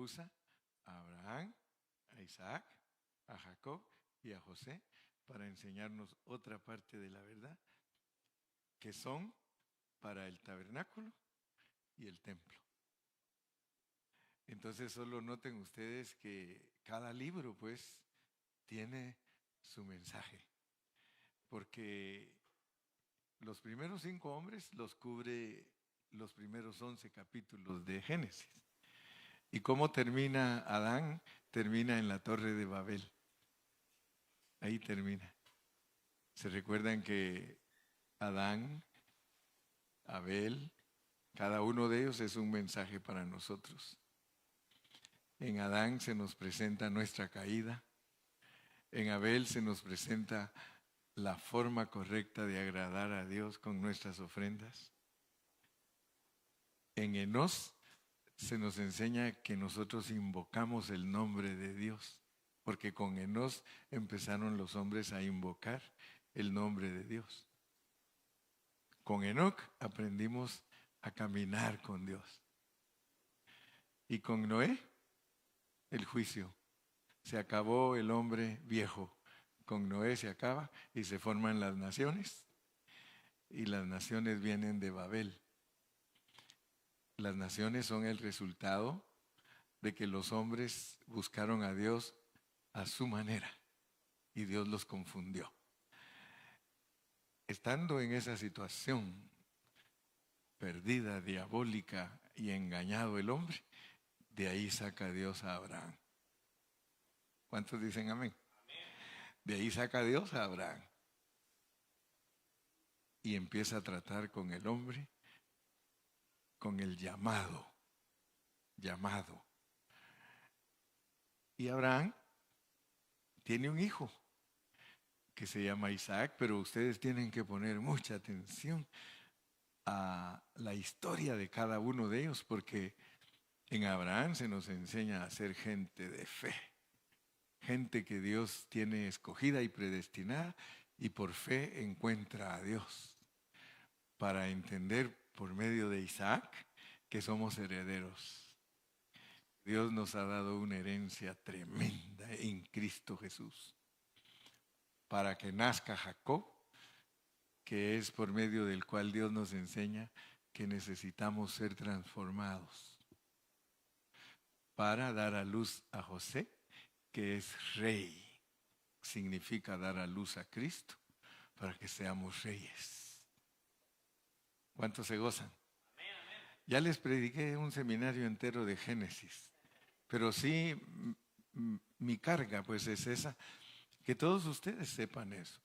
usa a Abraham, a Isaac, a Jacob y a José para enseñarnos otra parte de la verdad, que son para el tabernáculo y el templo. Entonces solo noten ustedes que cada libro pues tiene su mensaje, porque los primeros 5 hombres los cubre los primeros 11 capítulos de Génesis. ¿Y cómo termina Adán? Termina en la Torre de Babel. Ahí termina. ¿Se recuerdan que Adán, Abel, cada uno de ellos es un mensaje para nosotros? En Adán se nos presenta nuestra caída. En Abel se nos presenta la forma correcta de agradar a Dios con nuestras ofrendas. En Enós se nos enseña que nosotros invocamos el nombre de Dios, porque con Enós empezaron los hombres a invocar el nombre de Dios. Con Enoc aprendimos a caminar con Dios. Y con Noé, el juicio. Se acabó el hombre viejo. Con Noé se acaba y se forman las naciones. Y las naciones vienen de Babel. Las naciones son el resultado de que los hombres buscaron a Dios a su manera y Dios los confundió. Estando en esa situación perdida, diabólica y engañado el hombre, de ahí saca Dios a Abraham. ¿Cuántos dicen amén? De ahí saca Dios a Abraham y empieza a tratar con el hombre, con el llamado. Y Abraham tiene un hijo que se llama Isaac, pero ustedes tienen que poner mucha atención a la historia de cada uno de ellos, porque en Abraham se nos enseña a ser gente de fe, gente que Dios tiene escogida y predestinada y por fe encuentra a Dios, para entender por medio de Isaac que somos herederos. Dios nos ha dado una herencia tremenda en Cristo Jesús, para que nazca Jacob, que es por medio del cual Dios nos enseña que necesitamos ser transformados, para dar a luz a José, que es rey, significa dar a luz a Cristo, para que seamos reyes. ¿Cuántos se gozan? Ya les prediqué un seminario entero de Génesis, pero sí mi carga pues es esa, que todos ustedes sepan eso,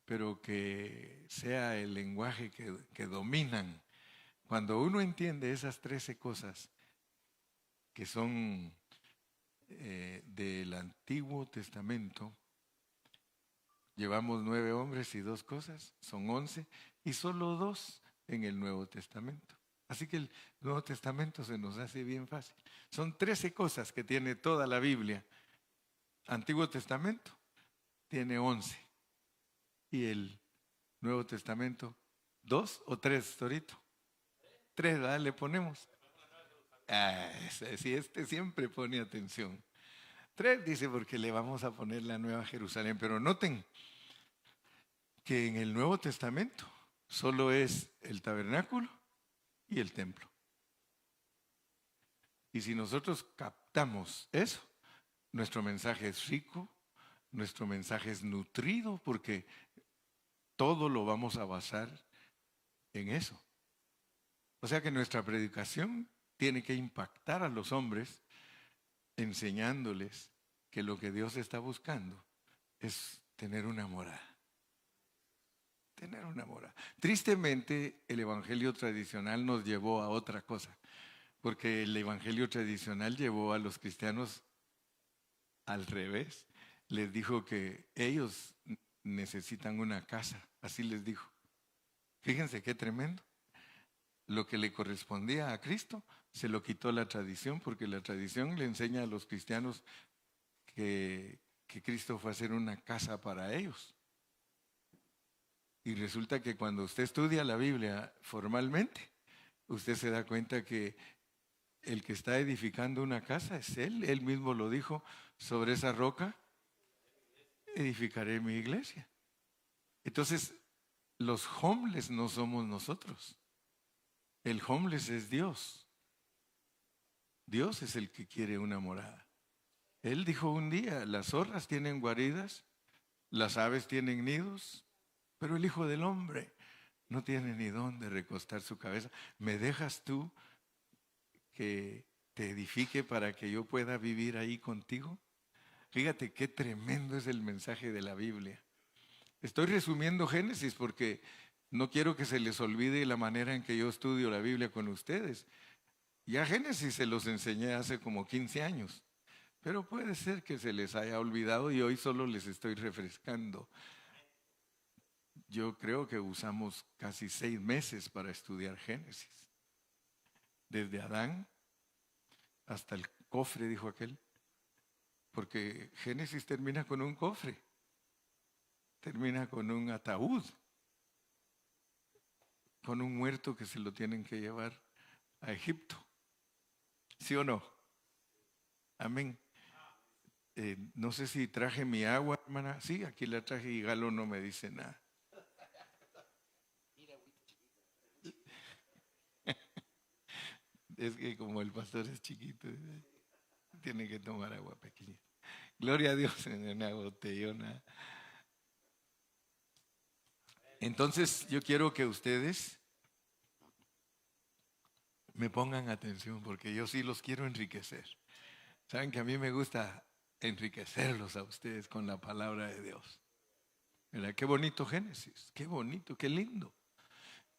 pero que sea el lenguaje que dominan. Cuando uno entiende esas 13 cosas que son del Antiguo Testamento, llevamos 9 hombres y 2 cosas, son 11, y solo 2 en el Nuevo Testamento. Así que el Nuevo Testamento se nos hace bien fácil. Son 13 cosas que tiene toda la Biblia. Antiguo Testamento tiene 11. Y el Nuevo Testamento, 2 o 3, Torito. 3, ¿verdad? Le ponemos. Sí, este siempre pone atención. 3 dice porque le vamos a poner la Nueva Jerusalén. Pero noten que en el Nuevo Testamento solo es el tabernáculo y el templo. Y si nosotros captamos eso, nuestro mensaje es rico, nuestro mensaje es nutrido, porque todo lo vamos a basar en eso. O sea que nuestra predicación tiene que impactar a los hombres, enseñándoles que lo que Dios está buscando es tener una morada. Tener una morada. Tristemente, el evangelio tradicional nos llevó a otra cosa, porque el evangelio tradicional llevó a los cristianos al revés. Les dijo que ellos necesitan una casa, así les dijo. Fíjense qué tremendo. Lo que le correspondía a Cristo se lo quitó la tradición, porque la tradición le enseña a los cristianos que Cristo fue a hacer una casa para ellos. Y resulta que cuando usted estudia la Biblia formalmente, usted se da cuenta que el que está edificando una casa es Él. Él mismo lo dijo, sobre esa roca edificaré mi iglesia. Entonces, los homeless no somos nosotros. El homeless es Dios. Dios es el que quiere una morada. Él dijo un día, las zorras tienen guaridas, las aves tienen nidos, pero el Hijo del Hombre no tiene ni dónde recostar su cabeza. ¿Me dejas tú que te edifique para que yo pueda vivir ahí contigo? Fíjate qué tremendo es el mensaje de la Biblia. Estoy resumiendo Génesis porque no quiero que se les olvide la manera en que yo estudio la Biblia con ustedes. Ya Génesis se los enseñé hace como 15 años, pero puede ser que se les haya olvidado y hoy solo les estoy refrescando. Yo creo que usamos casi 6 meses para estudiar Génesis. Desde Adán hasta el cofre, dijo aquel. Porque Génesis termina con un cofre, termina con un ataúd, con un muerto que se lo tienen que llevar a Egipto. ¿Sí o no? Amén. No sé si traje mi agua, hermana. Sí, aquí la traje y Galo no me dice nada. Es que como el pastor es chiquito, tiene que tomar agua pequeña. Gloria a Dios en una botellona. Entonces yo quiero que ustedes me pongan atención porque yo sí los quiero enriquecer. Saben que a mí me gusta enriquecerlos a ustedes con la palabra de Dios. ¿Verdad? Qué bonito Génesis, qué bonito, qué lindo.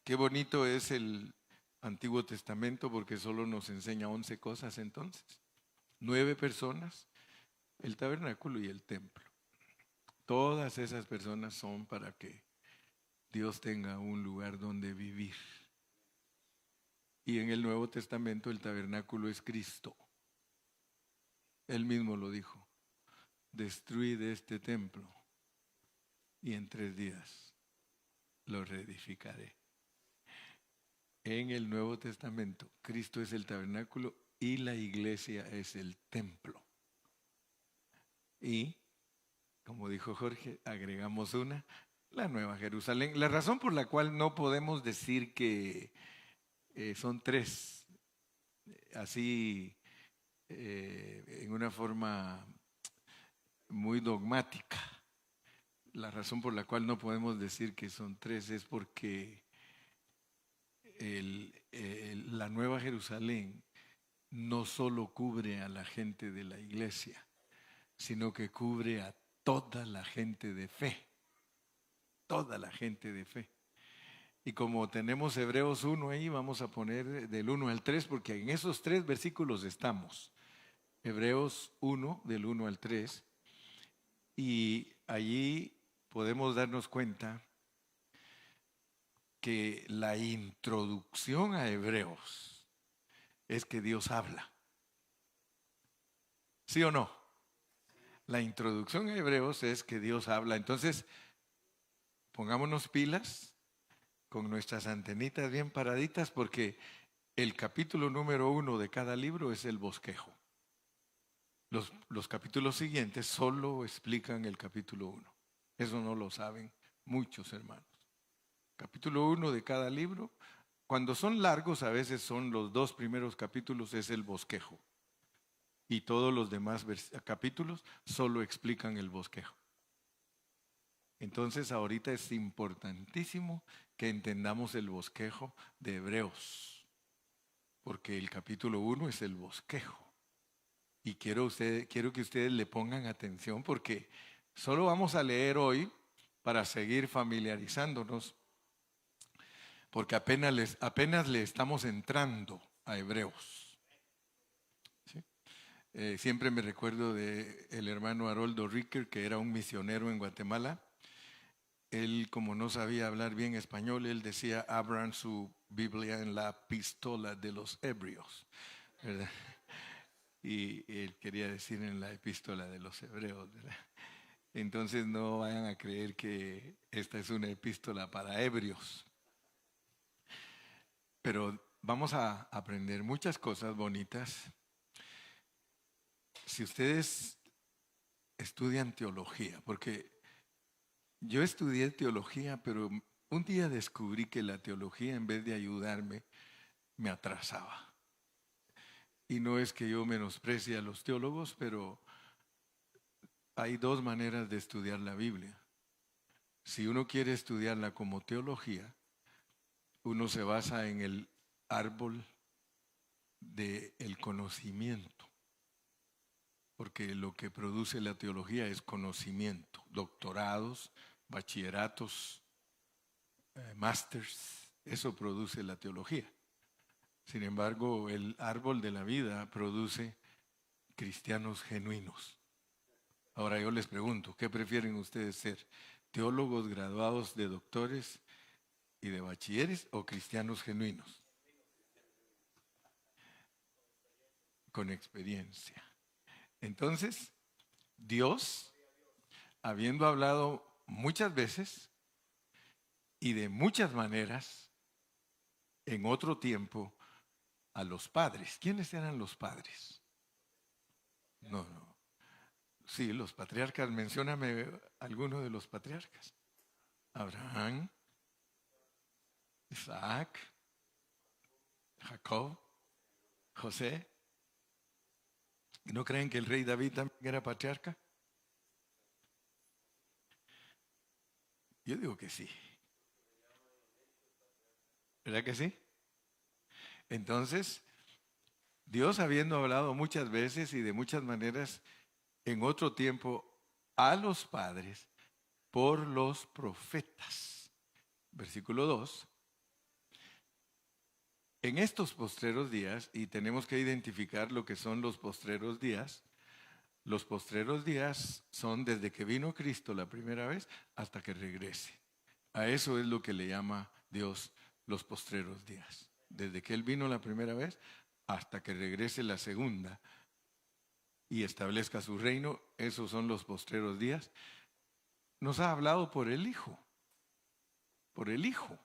Qué bonito es el Antiguo Testamento porque solo nos enseña 11 cosas entonces. 9 personas, el tabernáculo y el templo. Todas esas personas son para que Dios tenga un lugar donde vivir. Y en el Nuevo Testamento el tabernáculo es Cristo. Él mismo lo dijo. Destruid este templo y en 3 días lo reedificaré. En el Nuevo Testamento, Cristo es el tabernáculo y la iglesia es el templo. Y, como dijo Jorge, agregamos una, la Nueva Jerusalén. La razón por la cual no podemos decir que son 3, así en una forma muy dogmática. La razón por la cual no podemos decir que son 3 es porque la Nueva Jerusalén no solo cubre a la gente de la iglesia, sino que cubre a toda la gente de fe. Toda la gente de fe. Y como tenemos Hebreos 1 ahí, vamos a poner del 1 al 3, porque en esos 3 versículos estamos. Hebreos 1, del 1 al 3. Y allí podemos darnos cuenta que la introducción a Hebreos es que Dios habla. ¿Sí o no? La introducción a Hebreos es que Dios habla. Entonces, pongámonos pilas con nuestras antenitas bien paraditas porque el capítulo número 1 de cada libro es el bosquejo. Los capítulos siguientes solo explican el capítulo 1. Eso no lo saben muchos hermanos. Capítulo 1 de cada libro. Cuando son largos, a veces son los 2 primeros capítulos, es el bosquejo. Y todos los demás capítulos solo explican el bosquejo. Entonces ahorita es importantísimo que entendamos el bosquejo de Hebreos, porque el capítulo 1 es el bosquejo. Y quiero que ustedes le pongan atención porque solo vamos a leer hoy para seguir familiarizándonos, porque apenas le estamos entrando a Hebreos. ¿Sí? Siempre me recuerdo del hermano Haroldo Ricker, que era un misionero en Guatemala. Él, como no sabía hablar bien español, él decía, abran su Biblia en la epístola de los Hebreos, ¿verdad? Y él quería decir en la epístola de los Hebreos, ¿verdad? Entonces no vayan a creer que esta es una epístola para ebrios. Pero vamos a aprender muchas cosas bonitas. Si ustedes estudian teología, porque yo estudié teología, pero un día descubrí que la teología, en vez de ayudarme, me atrasaba. Y no es que yo menosprecie a los teólogos, pero hay dos maneras de estudiar la Biblia. Si uno quiere estudiarla como teología, uno se basa en el árbol del conocimiento, porque lo que produce la teología es conocimiento, doctorados, bachilleratos, másters, eso produce la teología. Sin embargo, el árbol de la vida produce cristianos genuinos. Ahora yo les pregunto, ¿qué prefieren ustedes ser? ¿Teólogos graduados de doctores y de bachilleres o cristianos genuinos? Con experiencia. Entonces, Dios, habiendo hablado muchas veces y de muchas maneras, en otro tiempo, a los padres. ¿Quiénes eran los padres? No. Sí, los patriarcas. Mencióname alguno de los patriarcas. Abraham, Isaac, Jacob, José. ¿No creen que el rey David también era patriarca? Yo digo que sí. ¿Verdad que sí? Entonces, Dios habiendo hablado muchas veces y de muchas maneras en otro tiempo a los padres por los profetas. Versículo 2. En estos postreros días, y tenemos que identificar lo que son los postreros días son desde que vino Cristo la primera vez hasta que regrese. A eso es lo que le llama Dios los postreros días. Desde que Él vino la primera vez hasta que regrese la segunda y establezca su reino, esos son los postreros días. Nos ha hablado por el Hijo. Por el Hijo.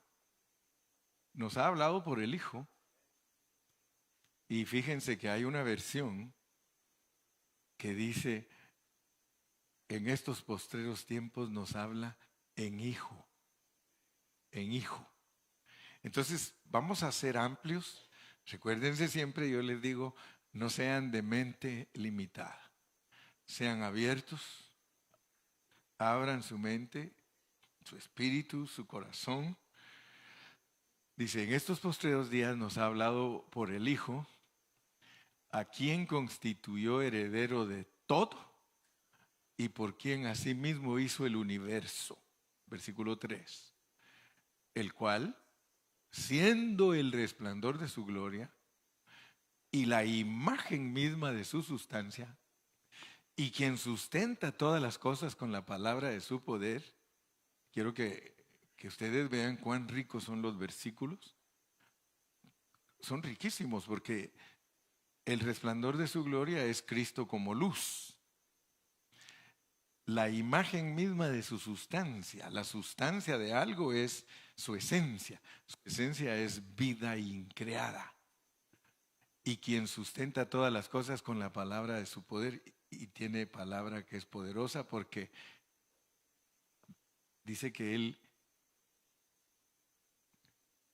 Nos ha hablado por el Hijo. Y fíjense que hay una versión que dice, en estos postreros tiempos nos habla en Hijo. En Hijo. Entonces, vamos a ser amplios. Recuérdense siempre, yo les digo, no sean de mente limitada. Sean abiertos, abran su mente, su espíritu, su corazón. Dice, en estos postreros días nos ha hablado por el Hijo, a quien constituyó heredero de todo y por quien asimismo hizo el universo. Versículo 3. El cual, siendo el resplandor de su gloria y la imagen misma de su sustancia, y quien sustenta todas las cosas con la palabra de su poder, quiero que ustedes vean cuán ricos son los versículos. Son riquísimos porque el resplandor de su gloria es Cristo como luz. La imagen misma de su sustancia, la sustancia de algo es su esencia. Su esencia es vida increada. Y quien sustenta todas las cosas con la palabra de su poder, y tiene palabra que es poderosa porque dice que Él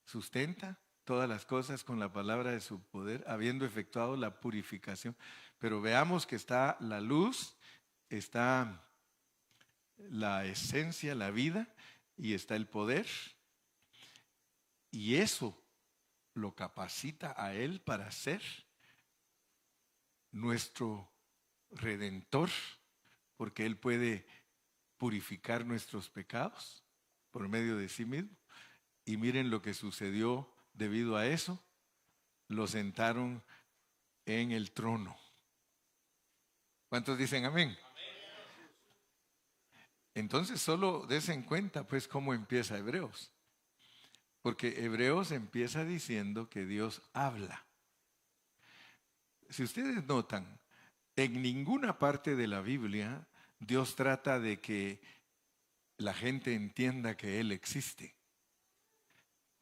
sustenta todas las cosas con la palabra de su poder, habiendo efectuado la purificación. Pero veamos que está la luz, está la esencia, la vida, y está el poder. Y eso lo capacita a Él para ser nuestro Redentor, porque Él puede purificar nuestros pecados por medio de sí mismo. Y miren lo que sucedió debido a eso. Lo sentaron en el trono. ¿Cuántos dicen amén? Entonces solo desen cuenta pues cómo empieza Hebreos. Porque Hebreos empieza diciendo que Dios habla. Si ustedes notan, en ninguna parte de la Biblia Dios trata de que la gente entienda que Él existe.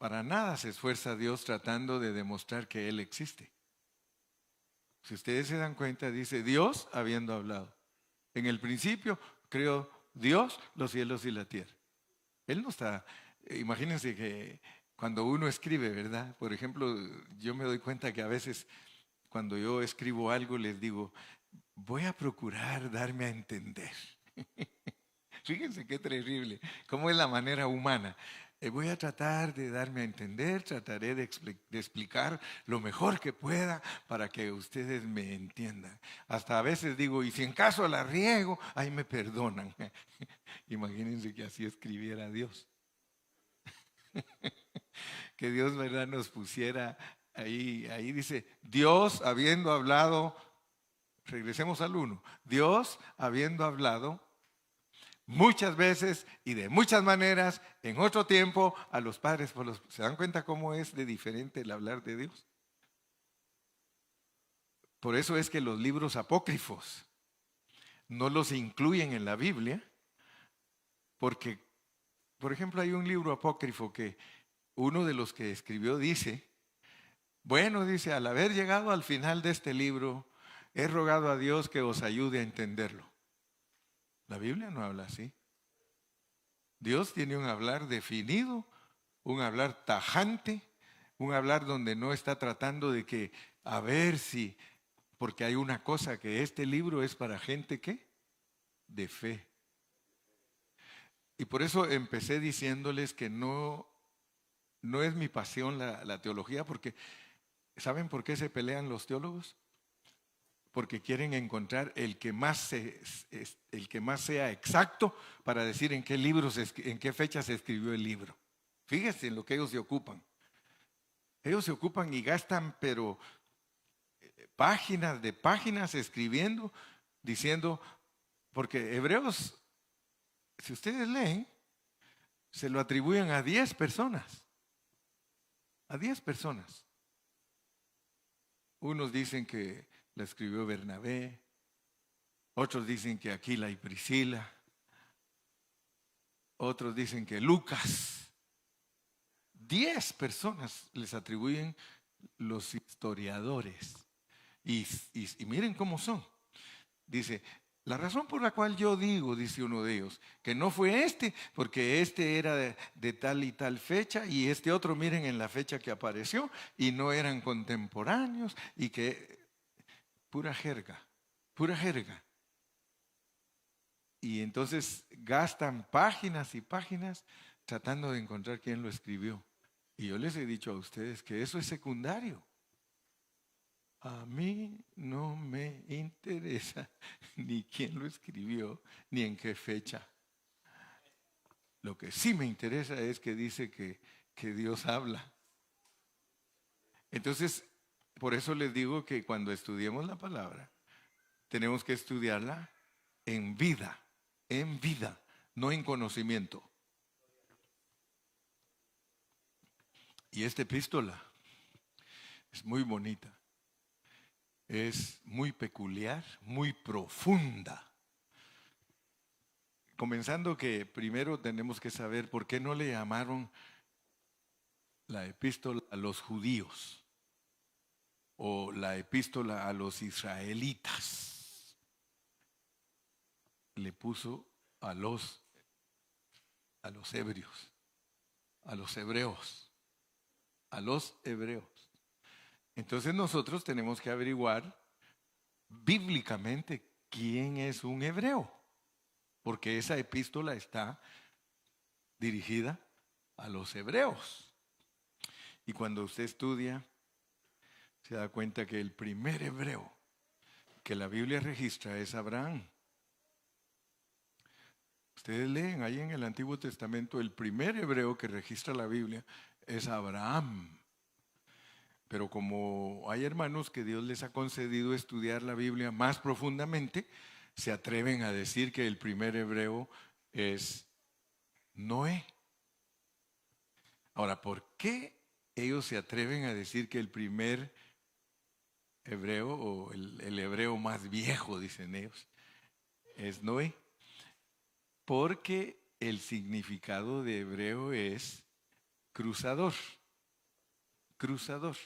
para nada se esfuerza Dios tratando de demostrar que Él existe. Si ustedes se dan cuenta, dice Dios habiendo hablado. En el principio creó Dios los cielos y la tierra. Él no está, imagínense que cuando uno escribe, ¿verdad? Por ejemplo, yo me doy cuenta que a veces cuando yo escribo algo les digo, voy a procurar darme a entender. Fíjense qué terrible, cómo es la manera humana. Voy a tratar de darme a entender, trataré de explicar lo mejor que pueda para que ustedes me entiendan. Hasta a veces digo, y si en caso la riego, ahí me perdonan. Imagínense que así escribiera Dios. Que Dios, ¿verdad?, nos pusiera ahí dice, Dios habiendo hablado, regresemos al 1, Dios habiendo hablado muchas veces y de muchas maneras, en otro tiempo, a los padres. ¿Se dan cuenta cómo es de diferente el hablar de Dios? Por eso es que los libros apócrifos no los incluyen en la Biblia, porque, por ejemplo, hay un libro apócrifo que uno de los que escribió dice, bueno, dice, al haber llegado al final de este libro, he rogado a Dios que os ayude a entenderlo. La Biblia no habla así. Dios tiene un hablar definido, un hablar tajante, un hablar donde no está tratando de que, a ver si, porque hay una cosa, que este libro es para gente, ¿qué? De fe. Y por eso empecé diciéndoles que no es mi pasión la teología, porque ¿saben por qué se pelean los teólogos? Porque quieren encontrar el que más sea exacto para decir en qué libros, en qué fecha se escribió el libro. Fíjense en lo que ellos se ocupan. Ellos se ocupan y gastan, pero páginas de páginas escribiendo, diciendo, porque Hebreos, si ustedes leen, se lo atribuyen a 10 personas. A 10 personas. Unos dicen que la escribió Bernabé, otros dicen que Aquila y Priscila, otros dicen que Lucas. 10 personas les atribuyen los historiadores. Y miren cómo son. Dice, la razón por la cual yo digo, dice uno de ellos, que no fue este, porque este era de tal y tal fecha, y este otro, miren en la fecha que apareció, y no eran contemporáneos, y que pura jerga, pura jerga. Y entonces gastan páginas y páginas tratando de encontrar quién lo escribió. Y yo les he dicho a ustedes que eso es secundario. A mí no me interesa ni quién lo escribió, ni en qué fecha. Lo que sí me interesa es que dice que Dios habla. Entonces, por eso les digo que cuando estudiemos la palabra, tenemos que estudiarla en vida, no en conocimiento. Y esta epístola es muy bonita. Es muy peculiar, muy profunda. Comenzando que primero tenemos que saber por qué no le llamaron la epístola a los judíos o la epístola a los israelitas. Le puso a los ebrios, a los hebreos, a los hebreos. Entonces nosotros tenemos que averiguar bíblicamente quién es un hebreo, porque esa epístola está dirigida a los hebreos. Y cuando usted estudia, se da cuenta que el primer hebreo que la Biblia registra es Abraham. Ustedes leen ahí en el Antiguo Testamento, el primer hebreo que registra la Biblia es Abraham. Pero como hay hermanos que Dios les ha concedido estudiar la Biblia más profundamente, se atreven a decir que el primer hebreo es Noé. Ahora, ¿por qué ellos se atreven a decir que el primer hebreo, o el hebreo más viejo, dicen ellos, es Noé? Porque el significado de hebreo es cruzador, cruzador.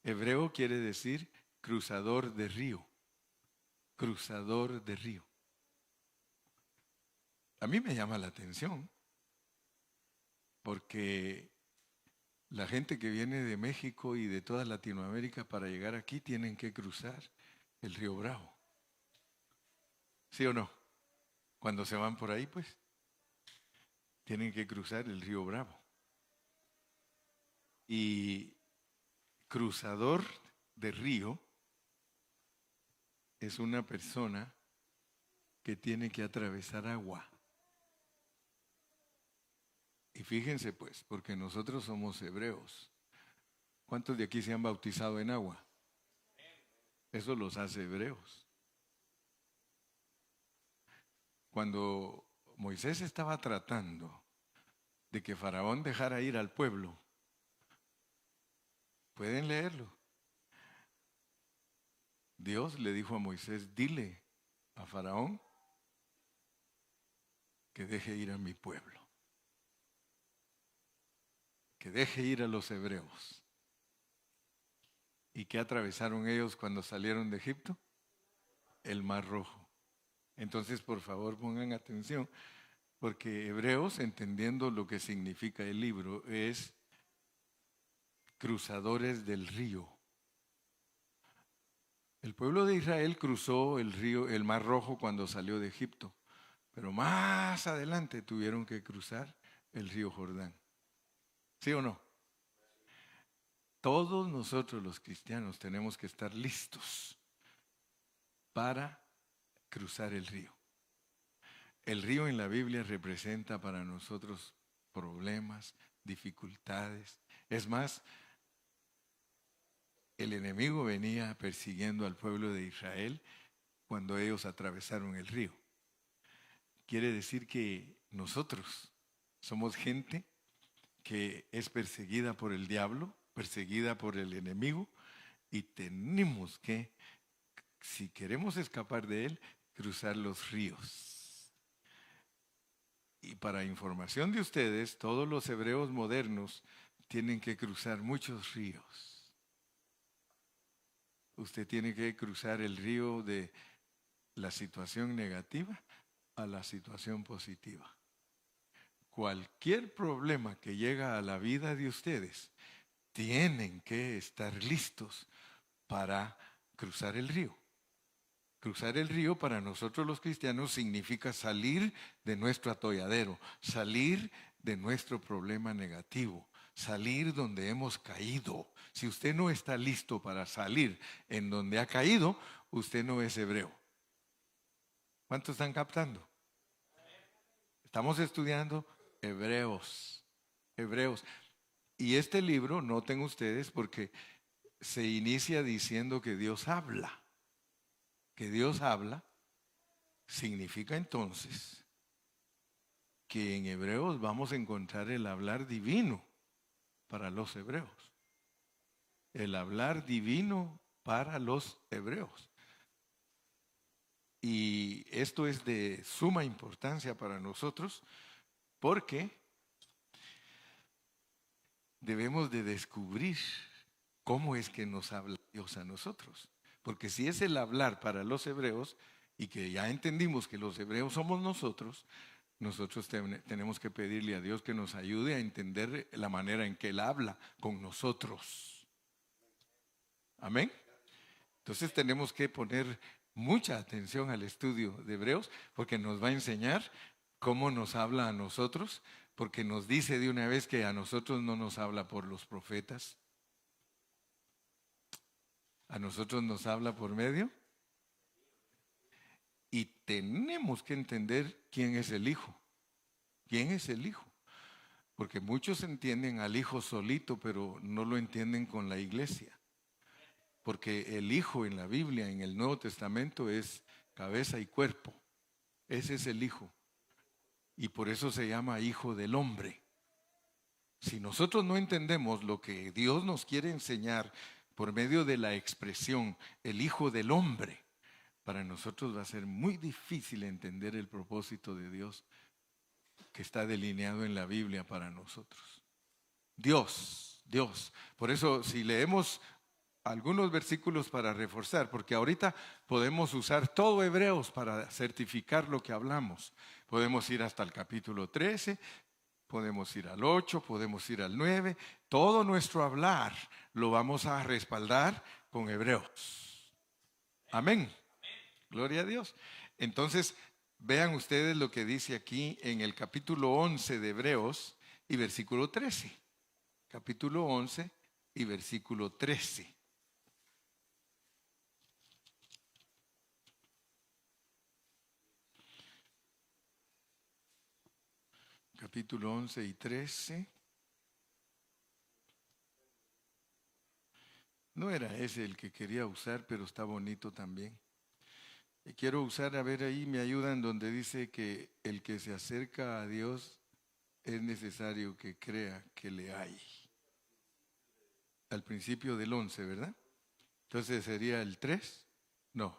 Hebreo quiere decir cruzador de río, cruzador de río. A mí me llama la atención porque la gente que viene de México y de toda Latinoamérica para llegar aquí tienen que cruzar el río Bravo. ¿Sí o no? Cuando se van por ahí, pues, tienen que cruzar el río Bravo. Y cruzador de río es una persona que tiene que atravesar agua. Y fíjense pues, porque nosotros somos hebreos. ¿Cuántos de aquí se han bautizado en agua? Eso los hace hebreos. Cuando Moisés estaba tratando de que Faraón dejara ir al pueblo, pueden leerlo. Dios le dijo a Moisés, dile a Faraón que deje ir a mi pueblo, que deje ir a los hebreos. ¿Y qué atravesaron ellos cuando salieron de Egipto? El Mar Rojo. Entonces, por favor, pongan atención, porque Hebreos, entendiendo lo que significa el libro, es cruzadores del río. El pueblo de Israel cruzó el río, el Mar Rojo cuando salió de Egipto, pero más adelante tuvieron que cruzar el río Jordán. ¿Sí o no? Todos nosotros los cristianos tenemos que estar listos para cruzar el río. El río en la Biblia representa para nosotros problemas, dificultades. Es más, el enemigo venía persiguiendo al pueblo de Israel cuando ellos atravesaron el río. Quiere decir que nosotros somos gente que es perseguida por el diablo, perseguida por el enemigo, y tenemos que, si queremos escapar de él, cruzar los ríos. Y para información de ustedes, todos los hebreos modernos tienen que cruzar muchos ríos. Usted tiene que cruzar el río de la situación negativa a la situación positiva. Cualquier problema que llega a la vida de ustedes, tienen que estar listos para cruzar el río. Cruzar el río para nosotros los cristianos significa salir de nuestro atolladero, salir de nuestro problema negativo, salir donde hemos caído. Si usted no está listo para salir en donde ha caído, usted no es hebreo. ¿Cuántos están captando? Estamos estudiando Hebreos. Hebreos. Y este libro, noten ustedes, porque se inicia diciendo que Dios habla. Que Dios habla significa entonces que en Hebreos vamos a encontrar el hablar divino para los hebreos. El hablar divino para los hebreos. Y esto es de suma importancia para nosotros porque debemos de descubrir cómo es que nos habla Dios a nosotros. Porque si es el hablar para los hebreos, y que ya entendimos que los hebreos somos nosotros tenemos que pedirle a Dios que nos ayude a entender la manera en que Él habla con nosotros. Amén. Entonces tenemos que poner mucha atención al estudio de Hebreos, porque nos va a enseñar cómo nos habla a nosotros, porque nos dice de una vez que a nosotros no nos habla por los profetas, a nosotros nos habla por medio. Y tenemos que entender quién es el Hijo. ¿Quién es el Hijo? Porque muchos entienden al Hijo solito, pero no lo entienden con la iglesia. Porque el Hijo en la Biblia, en el Nuevo Testamento, es cabeza y cuerpo. Ese es el Hijo. Y por eso se llama Hijo del Hombre. Si nosotros no entendemos lo que Dios nos quiere enseñar por medio de la expresión el Hijo del Hombre, para nosotros va a ser muy difícil entender el propósito de Dios que está delineado en la Biblia para nosotros. Dios, Dios. Por eso, si leemos algunos versículos para reforzar, porque ahorita podemos usar todo Hebreos para certificar lo que hablamos. Podemos ir hasta el capítulo 13, podemos ir al 8, podemos ir al 9. Todo nuestro hablar lo vamos a respaldar con Hebreos. Amén. Gloria a Dios. Entonces, vean ustedes lo que dice aquí en el capítulo 11 de Hebreos y versículo 13. Capítulo 11 y versículo 13. Capítulo 11 y 13. No era ese el que quería usar, pero está bonito también. Y quiero usar, a ver ahí, me ayudan donde dice que el que se acerca a Dios es necesario que crea que le hay. Al principio del 11, ¿verdad? Entonces sería el 3. No.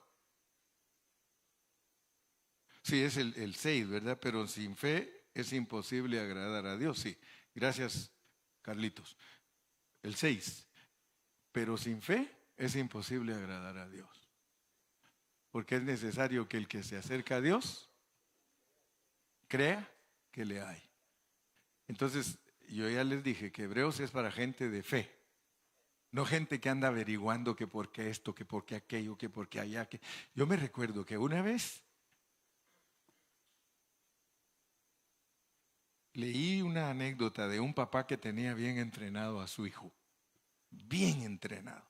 Sí, es el 6, ¿verdad? Pero sin fe es imposible agradar a Dios. Sí, gracias, Carlitos. El 6. Pero sin fe es imposible agradar a Dios. Porque es necesario que el que se acerca a Dios crea que le hay. Entonces, yo ya les dije que Hebreos es para gente de fe. No gente que anda averiguando que por qué esto, que por qué aquello, que por qué allá. Yo me recuerdo que una vez leí una anécdota de un papá que tenía bien entrenado a su hijo. Bien entrenado.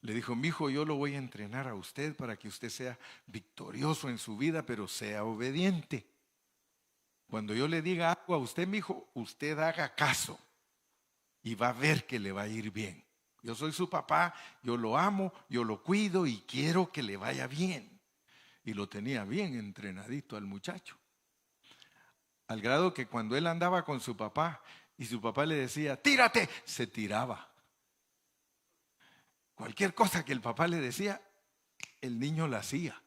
Le dijo: mi hijo, yo lo voy a entrenar a usted para que usted sea victorioso en su vida, pero sea obediente. Cuando yo le diga algo a usted, mi hijo, usted haga caso y va a ver que le va a ir bien. Yo soy su papá, yo lo amo, yo lo cuido y quiero que le vaya bien. Y lo tenía bien entrenadito al muchacho. Al grado que cuando él andaba con su papá y su papá le decía: tírate, se tiraba. Cualquier cosa que el papá le decía, el niño la hacía.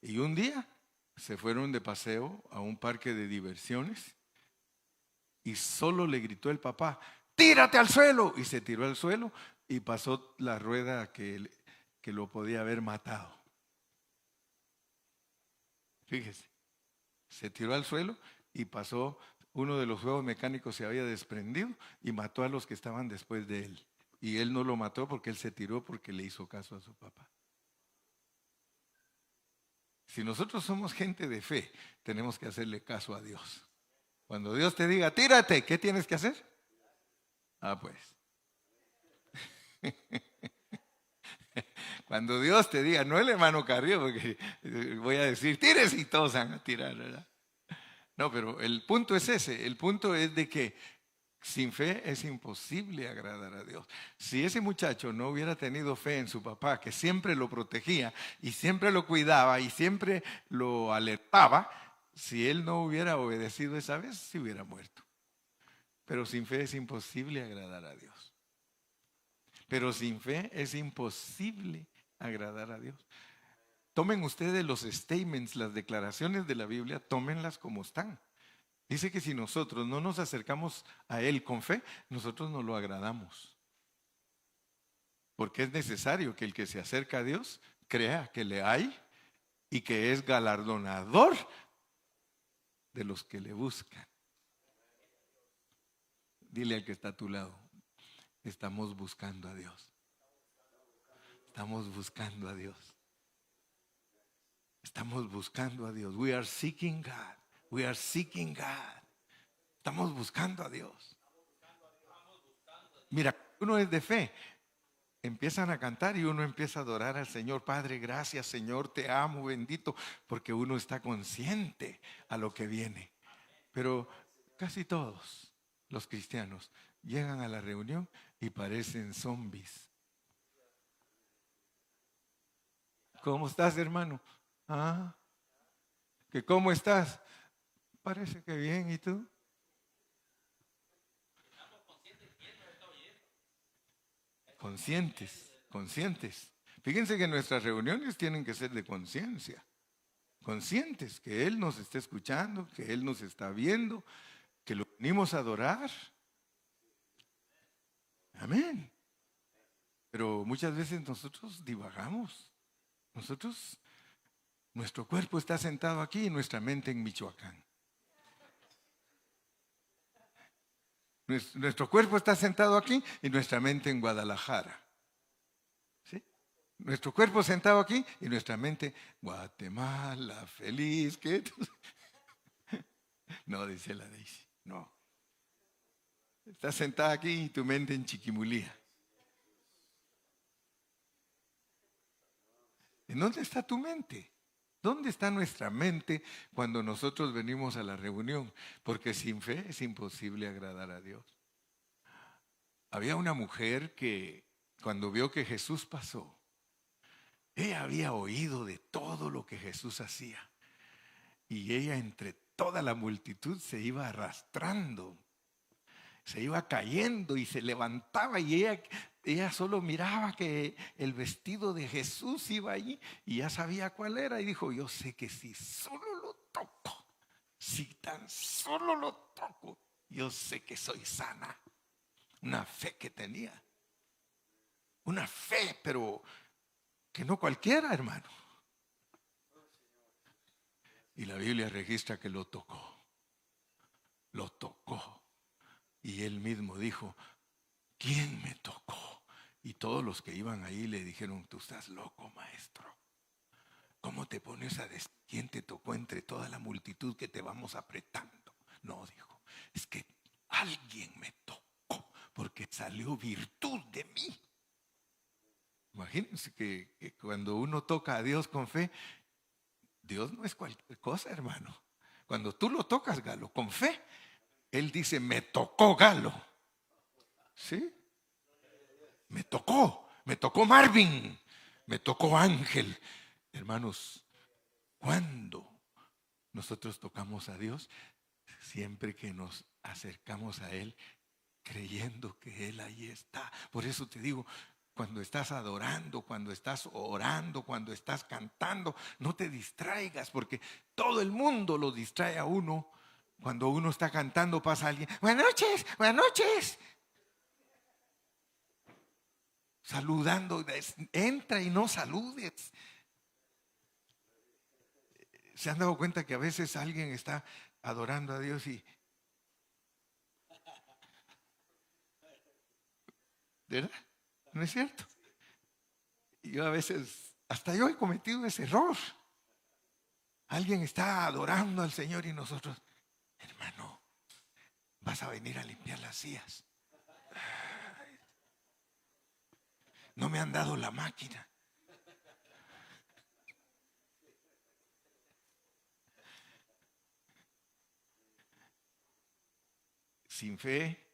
Y un día se fueron de paseo a un parque de diversiones y solo le gritó el papá: tírate al suelo. Y se tiró al suelo y pasó la rueda que lo podía haber matado. Fíjese, se tiró al suelo y pasó, uno de los juegos mecánicos se había desprendido y mató a los que estaban después de él. Y él no lo mató porque él se tiró porque le hizo caso a su papá. Si nosotros somos gente de fe, tenemos que hacerle caso a Dios. Cuando Dios te diga: tírate, ¿qué tienes que hacer? Ah, pues. Cuando Dios te diga, no el hermano Carrillo, porque voy a decir: tírese y todos van a tirar, ¿verdad? No, pero el punto es ese. El punto es de que sin fe es imposible agradar a Dios. Si ese muchacho no hubiera tenido fe en su papá, que siempre lo protegía y siempre lo cuidaba y siempre lo alertaba, si él no hubiera obedecido esa vez, se hubiera muerto. Pero sin fe es imposible agradar a Dios. Pero sin fe es imposible agradar a Dios. Tomen ustedes los statements, las declaraciones de la Biblia, tómenlas como están. Dice que si nosotros no nos acercamos a Él con fe, nosotros no lo agradamos. Porque es necesario que el que se acerca a Dios crea que le hay y que es galardonador de los que le buscan. Dile al que está a tu lado: estamos buscando a Dios. Estamos buscando a Dios. Estamos buscando a Dios. We are seeking God. We are seeking God. Estamos buscando a Dios. Mira, uno es de fe. Empiezan a cantar y uno empieza a adorar al Señor. Padre, gracias, Señor, te amo, bendito, porque uno está consciente a lo que viene. Pero casi todos los cristianos llegan a la reunión y parecen zombies. ¿Cómo estás, hermano? Ah, ¿que cómo estás? Parece que bien, ¿y tú? Conscientes, conscientes. Fíjense que nuestras reuniones tienen que ser de conciencia. conscientes que Él nos está escuchando, que Él nos está viendo, que lo venimos a adorar. Amén. Pero muchas veces nosotros divagamos. Nuestro cuerpo está sentado aquí y nuestra mente en Michoacán. Nuestro cuerpo está sentado aquí y nuestra mente en Guadalajara. ¿Sí? Nuestro cuerpo sentado aquí y nuestra mente, Guatemala, feliz. ¿Qué? No, dice la Daisy. No. Estás sentada aquí y tu mente en Chiquimulía. ¿En dónde está tu mente? ¿Dónde está nuestra mente cuando nosotros venimos a la reunión? Porque sin fe es imposible agradar a Dios. Había una mujer que cuando vio que Jesús pasó, ella había oído de todo lo que Jesús hacía. Y ella entre toda la multitud se iba arrastrando, se iba cayendo y se levantaba y ella solo miraba que el vestido de Jesús iba allí y ya sabía cuál era y dijo, yo sé que si solo lo toco, si tan solo lo toco, yo sé que soy sana. Una fe que tenía, una fe pero que no cualquiera, hermano. Y la Biblia registra que lo tocó. Y él mismo dijo, ¿quién me tocó? Y todos los que iban ahí le dijeron, tú estás loco, maestro. ¿Cómo te pones a decir quién te tocó entre toda la multitud que te vamos apretando? No, dijo, es que alguien me tocó porque salió virtud de mí. Imagínense que cuando uno toca a Dios con fe, Dios no es cualquier cosa, hermano. Cuando tú lo tocas, Galo, con fe, Él dice, me tocó Galo. ¿Sí? Me tocó Marvin, me tocó Ángel. Hermanos, cuando nosotros tocamos a Dios, siempre que nos acercamos a Él, creyendo que Él ahí está. Por eso te digo, cuando estás adorando, cuando estás orando, cuando estás cantando, no te distraigas, porque todo el mundo lo distrae a uno. Cuando uno está cantando pasa alguien, buenas noches, buenas noches. Saludando, entra y no saludes. ¿Se han dado cuenta que a veces alguien está adorando a Dios y... ¿Verdad? ¿No es cierto? Yo a veces, hasta yo he cometido ese error. Alguien está adorando al Señor y nosotros, hermano, vas a venir a limpiar las sillas. No me han dado la máquina. Sin fe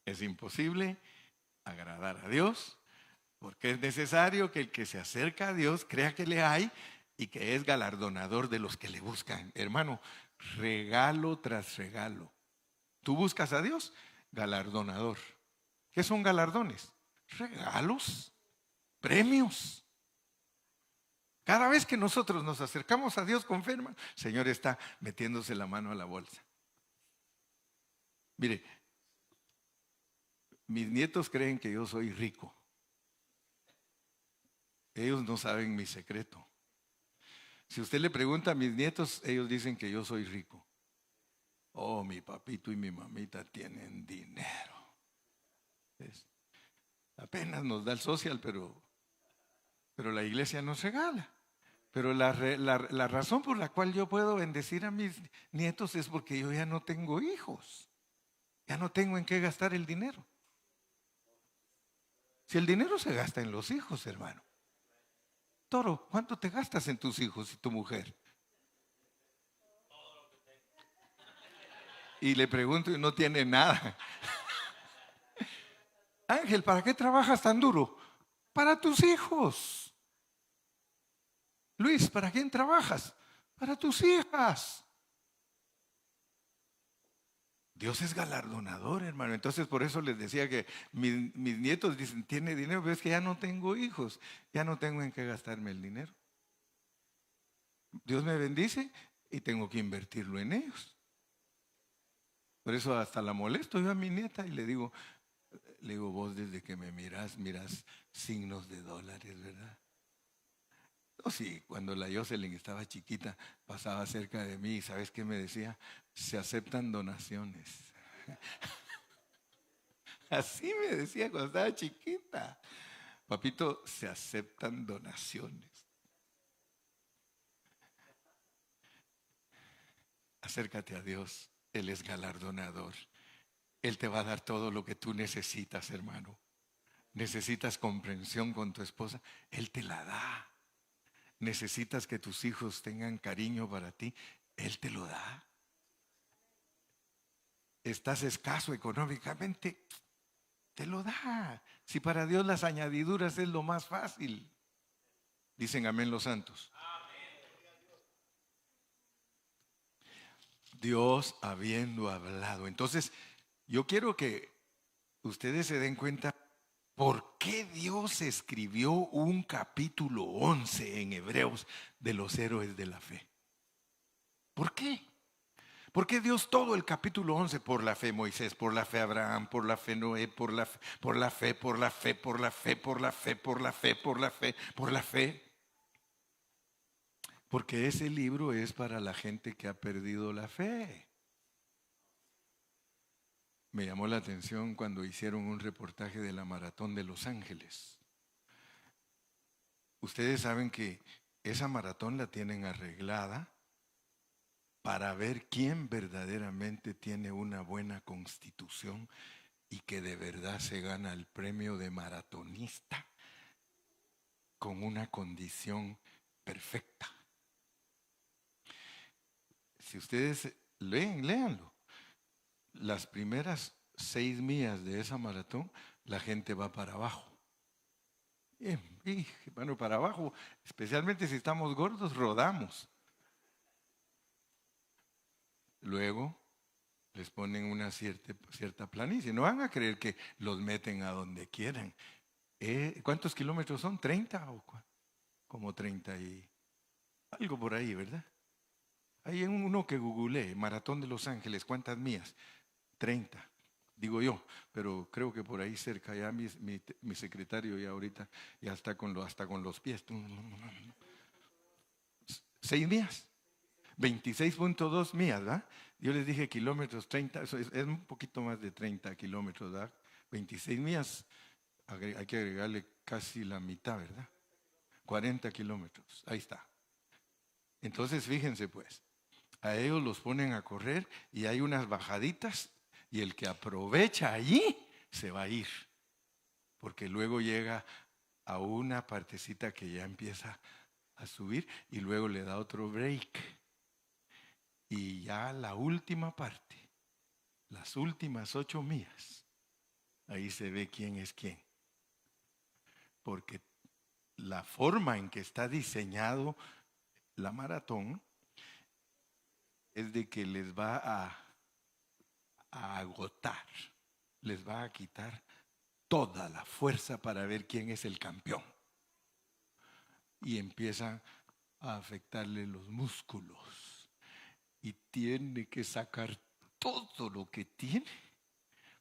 es imposible agradar a Dios, porque es necesario que el que se acerca a Dios crea que le hay y que es galardonador de los que le buscan. Hermano, regalo tras regalo. Tú buscas a Dios, galardonador. ¿Qué son galardones? Regalos, premios. Cada vez que nosotros nos acercamos a Dios con fe, hermano, el Señor está metiéndose la mano a la bolsa. Mire, mis nietos creen que yo soy rico. Ellos no saben mi secreto. Si usted le pregunta a mis nietos, ellos dicen que yo soy rico. Oh, mi papito y mi mamita tienen dinero. Apenas nos da el social, pero la iglesia nos regala. Pero la razón por la cual yo puedo bendecir a mis nietos es porque yo ya no tengo hijos. Ya no tengo en qué gastar el dinero. Si el dinero se gasta en los hijos, hermano. Toro, ¿cuánto te gastas en tus hijos y tu mujer? Y le pregunto y no tiene nada. Ángel, ¿para qué trabajas tan duro? Para tus hijos. Luis, ¿para quién trabajas? Para tus hijas. Dios es galardonador, hermano. Entonces por eso les decía que mis nietos dicen, tiene dinero, pero es que ya no tengo hijos, ya no tengo en qué gastarme el dinero. Dios me bendice y tengo que invertirlo en ellos. Por eso hasta la molesto yo a mi nieta y le digo, vos desde que me miras signos de dólares, ¿verdad? No, sí, cuando la Jocelyn estaba chiquita, pasaba cerca de mí y ¿sabes qué me decía? Se aceptan donaciones. Así me decía cuando estaba chiquita. Papito, se aceptan donaciones. Acércate a Dios, Él es galardonador. Él te va a dar todo lo que tú necesitas, hermano. Necesitas comprensión con tu esposa, Él te la da. Necesitas que tus hijos tengan cariño para ti, Él te lo da. Estás escaso económicamente, te lo da. Si para Dios las añadiduras es lo más fácil. Dicen amén los santos. Dios habiendo hablado. Entonces, yo quiero que ustedes se den cuenta por qué Dios escribió un capítulo 11 en Hebreos de los héroes de la fe. ¿Por qué? ¿Por qué Dios todo el capítulo 11? Por la fe Moisés, por la fe Abraham, por la fe Noé, por la fe, por la fe, por la fe, por la fe, por la fe, por la fe, por la fe, por la fe. Porque ese libro es para la gente que ha perdido la fe. Me llamó la atención cuando hicieron un reportaje de la Maratón de Los Ángeles. Ustedes saben que esa maratón la tienen arreglada para ver quién verdaderamente tiene una buena constitución y que de verdad se gana el premio de maratonista con una condición perfecta. Si ustedes léanlo. Las primeras 6 millas de esa maratón, la gente va para abajo. Bueno, para abajo, especialmente si estamos gordos, rodamos. Luego les ponen una cierta planicie. No van a creer que los meten a donde quieran. ¿Cuántos kilómetros son? ¿30 o como 30 y algo por ahí, verdad? Hay uno que googleé, Maratón de Los Ángeles, ¿cuántas millas? 30, digo yo, pero creo que por ahí cerca ya mi secretario ya ahorita ya está hasta con los pies. 6 millas, 26.2 millas, ¿verdad? Yo les dije kilómetros, 30, eso es un poquito más de 30 kilómetros, ¿verdad? 26 millas, hay que agregarle casi la mitad, ¿verdad? 40 kilómetros, ahí está. Entonces fíjense pues, a ellos los ponen a correr y hay unas bajaditas y el que aprovecha allí se va a ir, porque luego llega a una partecita que ya empieza a subir y luego le da otro break. Y ya la última parte, las últimas 8 millas, ahí se ve quién es quién. Porque la forma en que está diseñado la maratón es de que les va a agotar, les va a quitar toda la fuerza para ver quién es el campeón. Y empieza a afectarle los músculos. Y tiene que sacar todo lo que tiene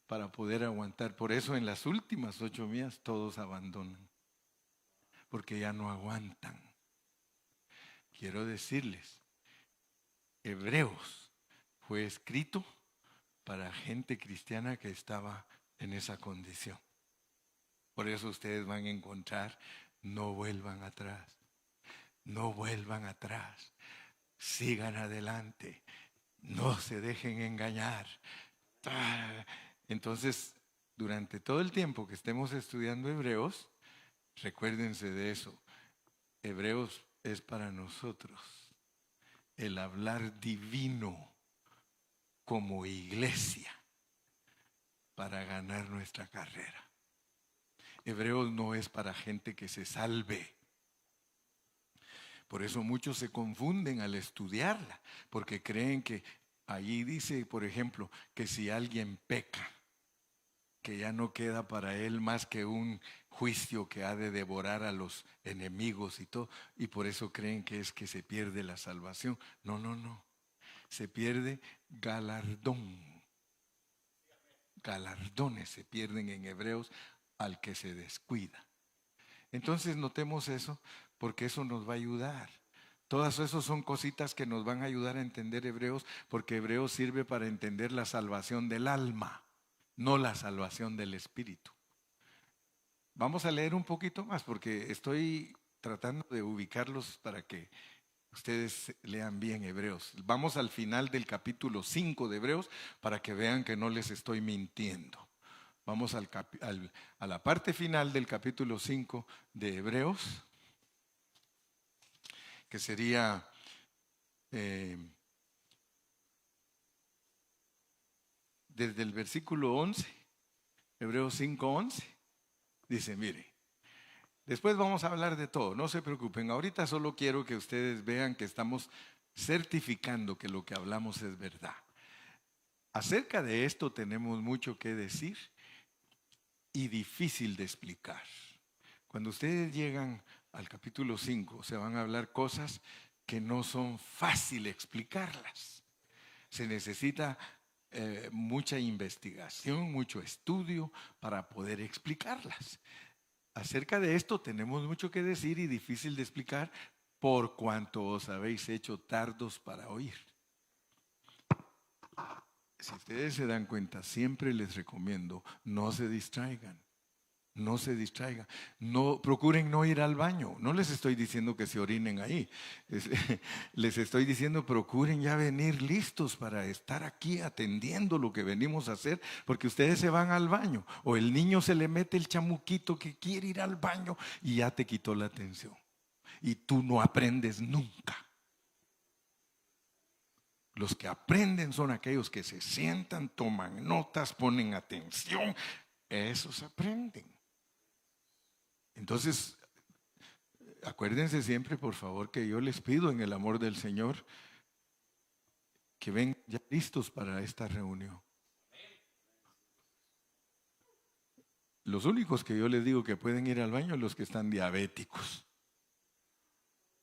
para poder aguantar. Por eso en las últimas 8 millas todos abandonan. Porque ya no aguantan. Quiero decirles, Hebreos fue escrito para gente cristiana que estaba en esa condición. Por eso ustedes van a encontrar, no vuelvan atrás, no vuelvan atrás, sigan adelante, no se dejen engañar. Entonces, durante todo el tiempo que estemos estudiando Hebreos, recuérdense de eso. Hebreos es para nosotros el hablar divino como iglesia para ganar nuestra carrera. Hebreos no es para gente que se salve. Por eso muchos se confunden al estudiarla, porque creen que allí dice, por ejemplo, que si alguien peca, que ya no queda para él más que un juicio que ha de devorar a los enemigos y todo, y por eso creen que es que se pierde la salvación. No, no, no. Se pierde galardón. Galardones se pierden en Hebreos al que se descuida. Entonces notemos eso, porque eso nos va a ayudar. Todas esas son cositas que nos van a ayudar a entender Hebreos, porque Hebreos sirve para entender la salvación del alma, no la salvación del espíritu. Vamos a leer un poquito más, porque estoy tratando de ubicarlos para que ustedes lean bien Hebreos. Vamos al final del capítulo 5 de Hebreos para que vean que no les estoy mintiendo. Vamos a la parte final del capítulo 5 de Hebreos, que sería desde el versículo 11, Hebreos 5:11, dice, mire, después vamos a hablar de todo, no se preocupen, ahorita solo quiero que ustedes vean que estamos certificando que lo que hablamos es verdad. Acerca de esto tenemos mucho que decir y difícil de explicar. Cuando ustedes llegan al capítulo 5, se van a hablar cosas que no son fácil explicarlas. Se necesita mucha investigación, mucho estudio para poder explicarlas. Acerca de esto tenemos mucho que decir y difícil de explicar, por cuanto os habéis hecho tardos para oír. Si ustedes se dan cuenta, siempre les recomiendo, no se distraigan. No se distraigan, no, procuren no ir al baño. No les estoy diciendo que se orinen ahí. Les estoy diciendo procuren ya venir listos para estar aquí atendiendo lo que venimos a hacer, porque ustedes se van al baño o el niño se le mete el chamuquito que quiere ir al baño y ya te quitó la atención. Y tú no aprendes nunca. Los que aprenden son aquellos que se sientan, toman notas, ponen atención. Esos aprenden. Entonces, acuérdense siempre, por favor, que yo les pido en el amor del Señor que vengan ya listos para esta reunión. Los únicos que yo les digo que pueden ir al baño son los que están diabéticos.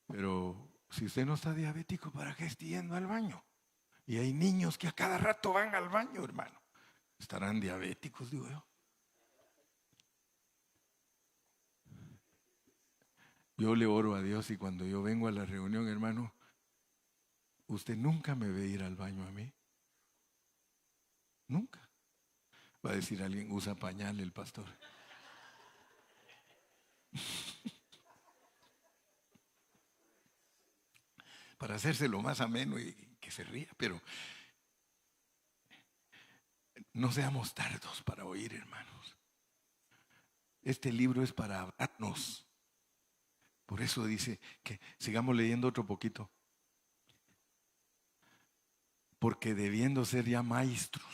Pero si usted no está diabético, ¿para qué está yendo al baño? Y hay niños que a cada rato van al baño, hermano. Estarán diabéticos, digo yo. Yo le oro a Dios y cuando yo vengo a la reunión, hermano, usted nunca me ve ir al baño a mí. Nunca. Va a decir alguien, usa pañal el pastor. Para hacérselo más ameno y que se ría, pero no seamos tardos para oír, hermanos. Este libro es para hablarnos. Por eso dice que sigamos leyendo otro poquito. Porque debiendo ser ya maestros,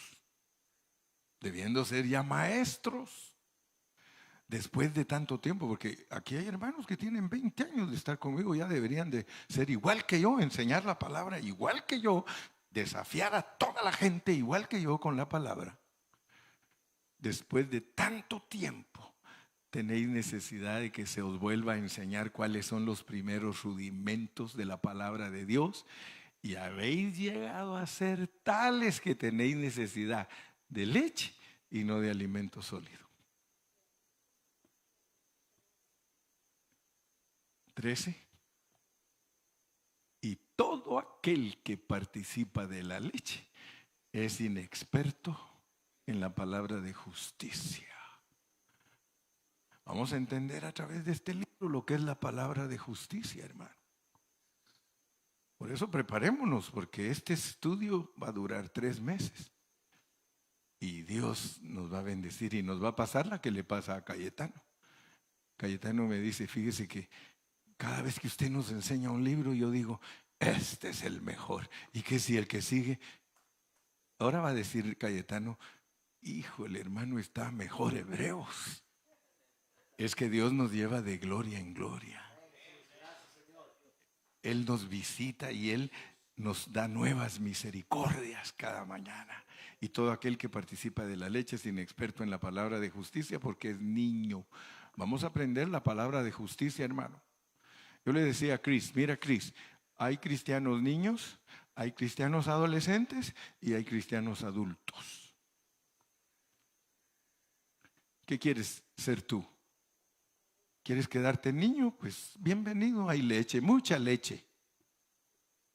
después de tanto tiempo, porque aquí hay hermanos que tienen 20 años de estar conmigo, ya deberían de ser igual que yo, enseñar la palabra igual que yo, desafiar a toda la gente igual que yo con la palabra. Después de tanto tiempo, tenéis necesidad de que se os vuelva a enseñar cuáles son los primeros rudimentos de la palabra de Dios y habéis llegado a ser tales que tenéis necesidad de leche y no de alimento sólido. 13. Y todo aquel que participa de la leche es inexperto en la palabra de justicia. Vamos a entender a través de este libro lo que es la palabra de justicia, hermano. Por eso preparémonos, porque este estudio va a durar 3 meses. Y Dios nos va a bendecir y nos va a pasar la que le pasa a Cayetano. Cayetano me dice, fíjese que cada vez que usted nos enseña un libro, yo digo, este es el mejor. Y que si el que sigue, ahora va a decir Cayetano, hijo, el hermano está mejor Hebreos. Es que Dios nos lleva de gloria en gloria. Él nos visita y Él nos da nuevas misericordias cada mañana. Y todo aquel que participa de la leche es inexperto en la palabra de justicia porque es niño. Vamos a aprender la palabra de justicia, hermano. Yo le decía a Chris, mira Chris, hay cristianos niños, hay cristianos adolescentes y hay cristianos adultos. ¿Qué quieres ser tú? ¿Quieres quedarte niño? Pues bienvenido, hay leche, mucha leche.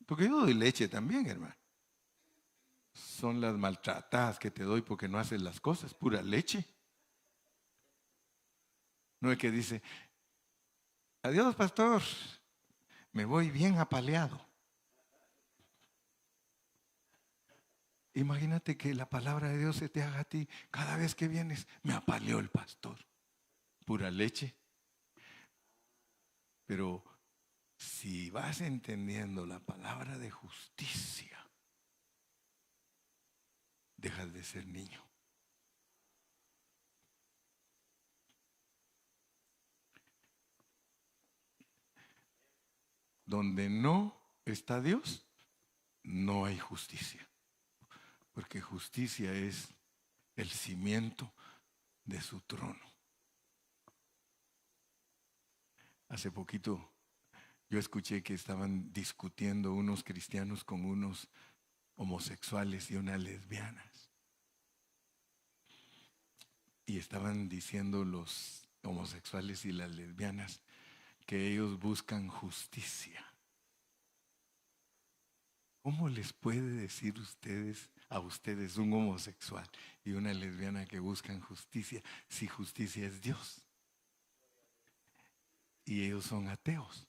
Porque yo doy leche también, hermano. Son las maltratadas que te doy porque no haces las cosas, pura leche. No es que dice, adiós pastor, me voy bien apaleado. Imagínate que la palabra de Dios se te haga a ti cada vez que vienes, me apaleó el pastor, pura leche. Pero si vas entendiendo la palabra de justicia, dejas de ser niño. Donde no está Dios, no hay justicia. Porque justicia es el cimiento de su trono. Hace poquito yo escuché que estaban discutiendo unos cristianos con unos homosexuales y unas lesbianas. Y estaban diciendo los homosexuales y las lesbianas que ellos buscan justicia. ¿Cómo les puede decir a ustedes un homosexual y una lesbiana que buscan justicia si justicia es Dios? Y ellos son ateos.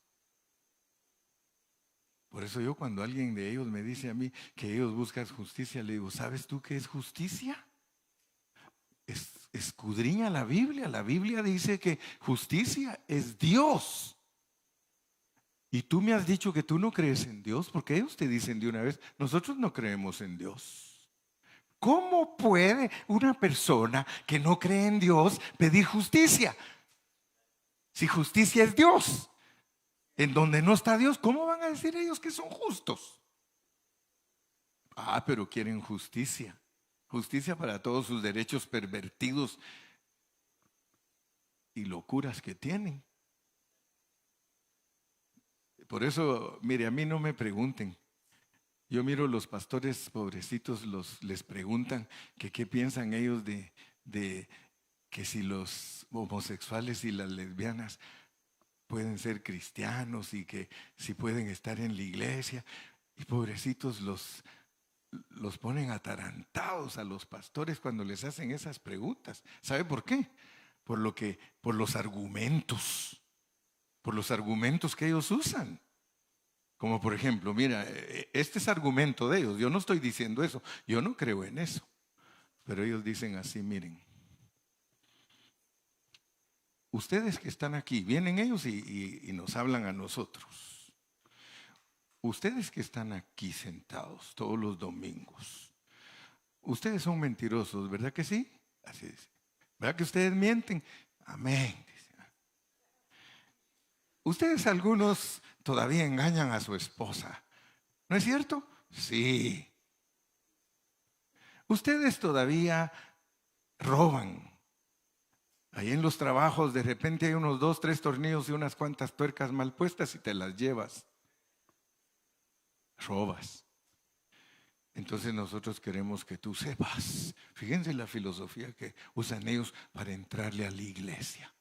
Por eso yo cuando alguien de ellos me dice a mí que ellos buscan justicia, le digo, ¿sabes tú qué es justicia? Escudriña la Biblia. La Biblia dice que justicia es Dios. Y tú me has dicho que tú no crees en Dios, porque ellos te dicen de una vez, nosotros no creemos en Dios. ¿Cómo puede una persona que no cree en Dios pedir justicia? Si justicia es Dios. En donde no está Dios, ¿cómo van a decir ellos que son justos? Ah, pero quieren justicia. Justicia para todos sus derechos pervertidos y locuras que tienen. Por eso, mire, a mí no me pregunten. Yo miro los pastores pobrecitos, les preguntan que qué piensan ellos de que si los homosexuales y las lesbianas pueden ser cristianos y que si pueden estar en la iglesia. Y pobrecitos los ponen atarantados a los pastores cuando les hacen esas preguntas. ¿Sabe por qué? Por los argumentos que ellos usan. Como por ejemplo, mira, este es argumento de ellos. Yo no estoy diciendo eso. Yo no creo en eso. Pero ellos dicen así, miren. Ustedes que están aquí, vienen ellos y nos hablan a nosotros. Ustedes que están aquí sentados todos los domingos. Ustedes son mentirosos, ¿verdad que sí? Así es. ¿Verdad que ustedes mienten? Amén. Ustedes algunos todavía engañan a su esposa. ¿No es cierto? Sí. Ustedes todavía roban. Ahí en los trabajos de repente hay unos 2, 3 tornillos y unas cuantas tuercas mal puestas y te las llevas. Robas. Entonces nosotros queremos que tú sepas. Fíjense la filosofía que usan ellos para entrarle a la iglesia.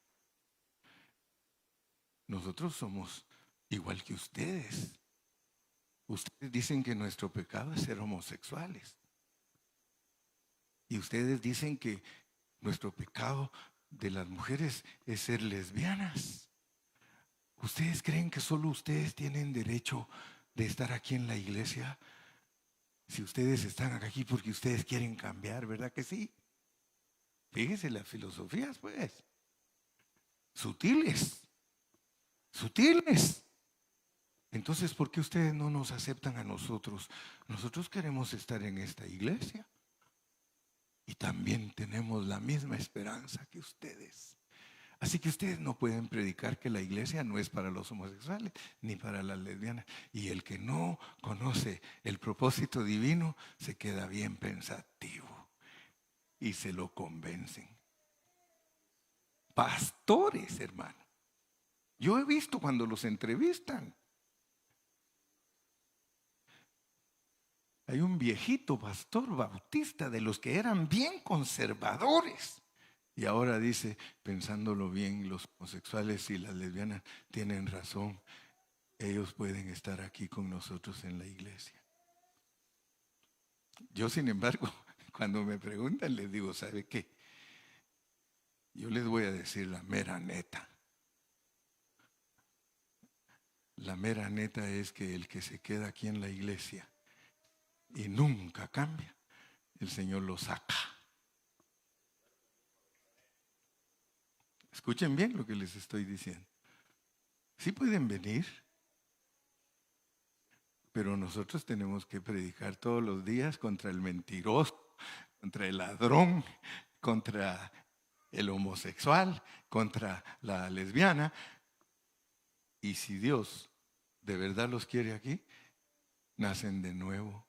Nosotros somos igual que ustedes. Ustedes dicen que nuestro pecado es ser homosexuales. Y ustedes dicen que nuestro pecado de las mujeres es ser lesbianas. ¿Ustedes creen que solo ustedes tienen derecho de estar aquí en la iglesia? Si ustedes están aquí porque ustedes quieren cambiar, ¿verdad que sí? Fíjense las filosofías, pues. Sutiles. Entonces, ¿por qué ustedes no nos aceptan a nosotros? Nosotros queremos estar en esta iglesia. Y también tenemos la misma esperanza que ustedes. Así que ustedes no pueden predicar que la iglesia no es para los homosexuales ni para las lesbianas. Y el que no conoce el propósito divino se queda bien pensativo y se lo convencen. pastores, hermano. Yo he visto cuando los entrevistan. Hay un viejito pastor bautista de los que eran bien conservadores. Y ahora dice, pensándolo bien, los homosexuales y las lesbianas tienen razón. Ellos pueden estar aquí con nosotros en la iglesia. Yo, sin embargo, cuando me preguntan, les digo, ¿sabe qué? Yo les voy a decir la mera neta. La mera neta es que el que se queda aquí en la iglesia y nunca cambia, el Señor lo saca. Escuchen bien lo que les estoy diciendo. Sí pueden venir, pero nosotros tenemos que predicar todos los días contra el mentiroso, contra el ladrón, contra el homosexual, contra la lesbiana. Y si Dios de verdad los quiere aquí, nacen de nuevo,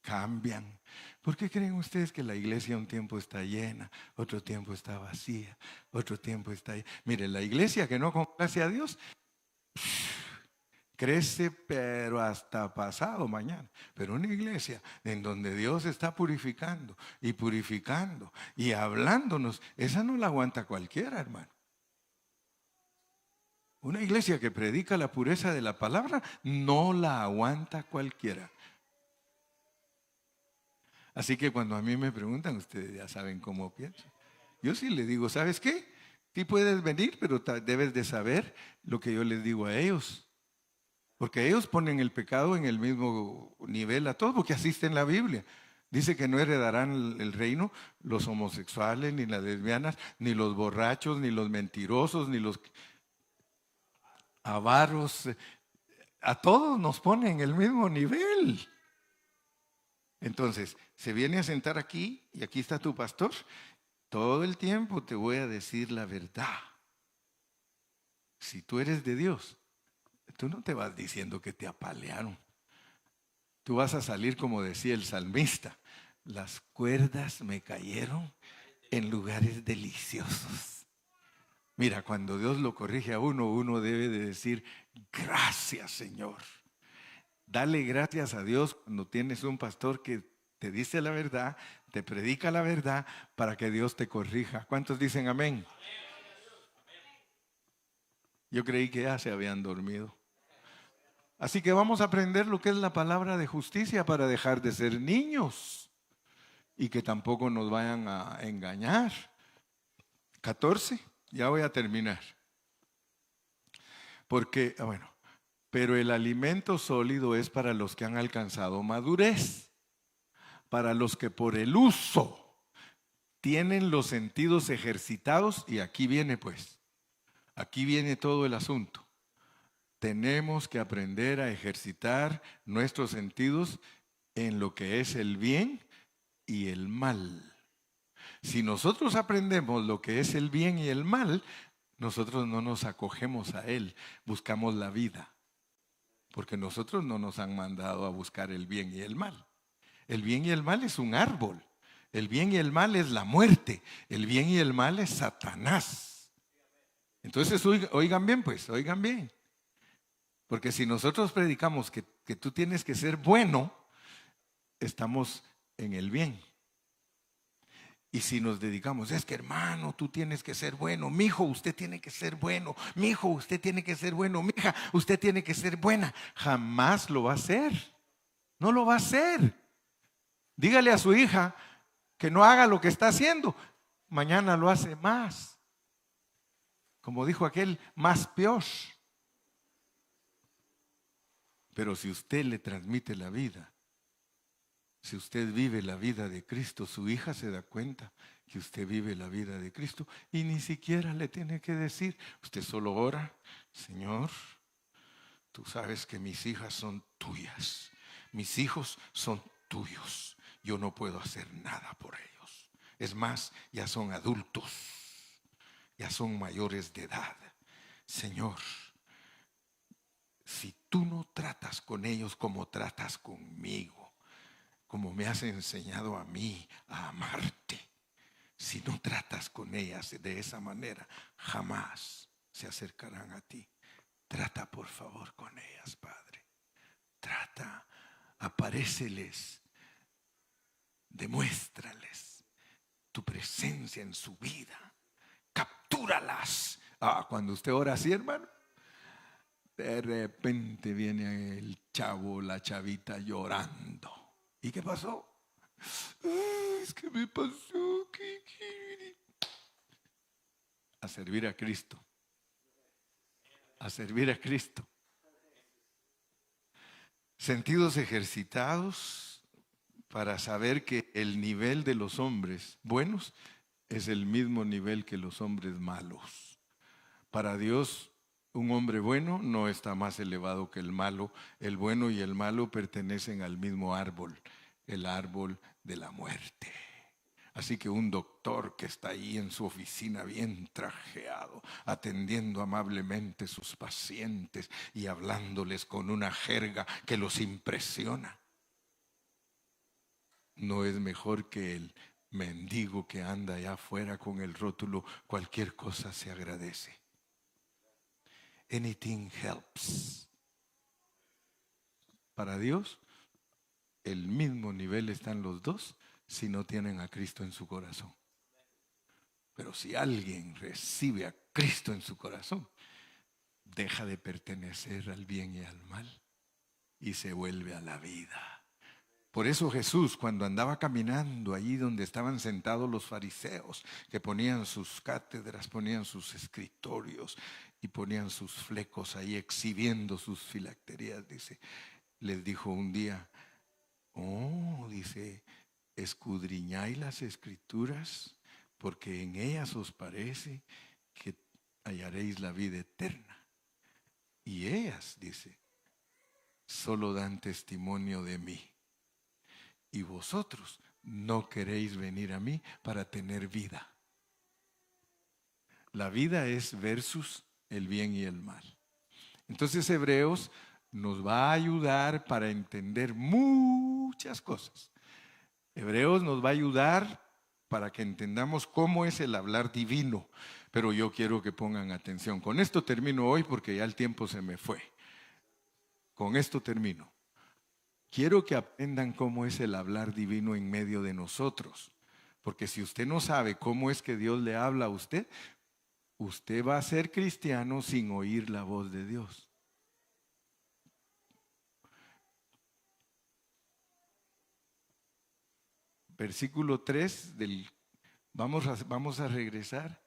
cambian. ¿Por qué creen ustedes que la iglesia un tiempo está llena, otro tiempo está vacía, otro tiempo está ahí? Mire, la iglesia que no complace a Dios crece, pero hasta pasado mañana. Pero una iglesia en donde Dios está purificando y hablándonos, esa no la aguanta cualquiera, hermano. Una iglesia que predica la pureza de la palabra no la aguanta cualquiera. Así que cuando a mí me preguntan, ustedes ya saben cómo pienso. Yo sí les digo, ¿sabes qué? Sí puedes venir, pero debes de saber lo que yo les digo a ellos. Porque ellos ponen el pecado en el mismo nivel a todos, porque así está en la Biblia. Dice que no heredarán el reino los homosexuales, ni las lesbianas, ni los borrachos, ni los mentirosos, ni los avaros. A todos nos pone en el mismo nivel. Entonces, se viene a sentar aquí y aquí está tu pastor. Todo el tiempo te voy a decir la verdad. Si tú eres de Dios, tú no te vas diciendo que te apalearon. Tú vas a salir como decía el salmista. Las cuerdas me cayeron en lugares deliciosos. Mira, cuando Dios lo corrige a uno, uno debe de decir, gracias, Señor. Dale gracias a Dios cuando tienes un pastor que te dice la verdad, te predica la verdad para que Dios te corrija. ¿Cuántos dicen amén? Yo creí que ya se habían dormido. Así que vamos a aprender lo que es la palabra de justicia para dejar de ser niños y que tampoco nos vayan a engañar. 14, ya voy a terminar. Porque, pero el alimento sólido es para los que han alcanzado madurez, para los que por el uso tienen los sentidos ejercitados, y aquí viene todo el asunto. Tenemos que aprender a ejercitar nuestros sentidos en lo que es el bien y el mal. Si nosotros aprendemos lo que es el bien y el mal, nosotros no nos acogemos a él, buscamos la vida. Porque nosotros no nos han mandado a buscar el bien y el mal. El bien y el mal es un árbol. El bien y el mal es la muerte. El bien y el mal es Satanás. Entonces, oigan bien pues, oigan bien. Porque si nosotros predicamos que tú tienes que ser bueno, estamos en el bien. Y si nos dedicamos, es que hermano, tú tienes que ser bueno, mijo, usted tiene que ser bueno, mijo, usted tiene que ser bueno, mija, usted tiene que ser buena, jamás lo va a hacer. No lo va a hacer. Dígale a su hija que no haga lo que está haciendo, mañana lo hace más. Como dijo aquel, más peor. Pero si usted le transmite la vida, si usted vive la vida de Cristo, su hija se da cuenta que usted vive la vida de Cristo y ni siquiera le tiene que decir, usted solo ora, Señor, tú sabes que mis hijas son tuyas, mis hijos son tuyos, yo no puedo hacer nada por ellos. Es más, ya son adultos, ya son mayores de edad. Señor, si tú no tratas con ellos como tratas conmigo, como me has enseñado a mí a amarte, Si no tratas con ellas de esa manera, jamás se acercarán a ti. Trata por favor con ellas, Padre. Trata, aparéceles, demuéstrales tu presencia en su vida. Captúralas. Cuando usted ora así, hermano, de repente viene el chavo, la chavita llorando. ¿Y qué pasó? Es que me pasó. A servir a Cristo. A servir a Cristo. Sentidos ejercitados para saber que el nivel de los hombres buenos es el mismo nivel que los hombres malos. Para Dios, un hombre bueno no está más elevado que el malo. El bueno y el malo pertenecen al mismo árbol, el árbol de la muerte. Así que un doctor que está ahí en su oficina bien trajeado, atendiendo amablemente sus pacientes y hablándoles con una jerga que los impresiona, no es mejor que el mendigo que anda allá afuera con el rótulo cualquier cosa se agradece. Anything helps. Para Dios, el mismo nivel están los dos si no tienen a Cristo en su corazón. Pero si alguien recibe a Cristo en su corazón, deja de pertenecer al bien y al mal y se vuelve a la vida. Por eso Jesús, cuando andaba caminando allí donde estaban sentados los fariseos, que ponían sus cátedras, ponían sus escritorios y ponían sus flecos ahí exhibiendo sus filacterías, dice, les dijo un día, dice, escudriñáis las escrituras porque en ellas os parece que hallaréis la vida eterna. Y ellas, dice, solo dan testimonio de mí. Y vosotros no queréis venir a mí para tener vida. La vida es versus el bien y el mal. Entonces Hebreos nos va a ayudar para entender muchas cosas. Hebreos nos va a ayudar para que entendamos cómo es el hablar divino. Pero yo quiero que pongan atención. Con esto termino hoy porque ya el tiempo se me fue. Con esto termino. Quiero que aprendan cómo es el hablar divino en medio de nosotros. Porque si usted no sabe cómo es que Dios le habla a usted, usted va a ser cristiano sin oír la voz de Dios. Versículo 3 vamos a regresar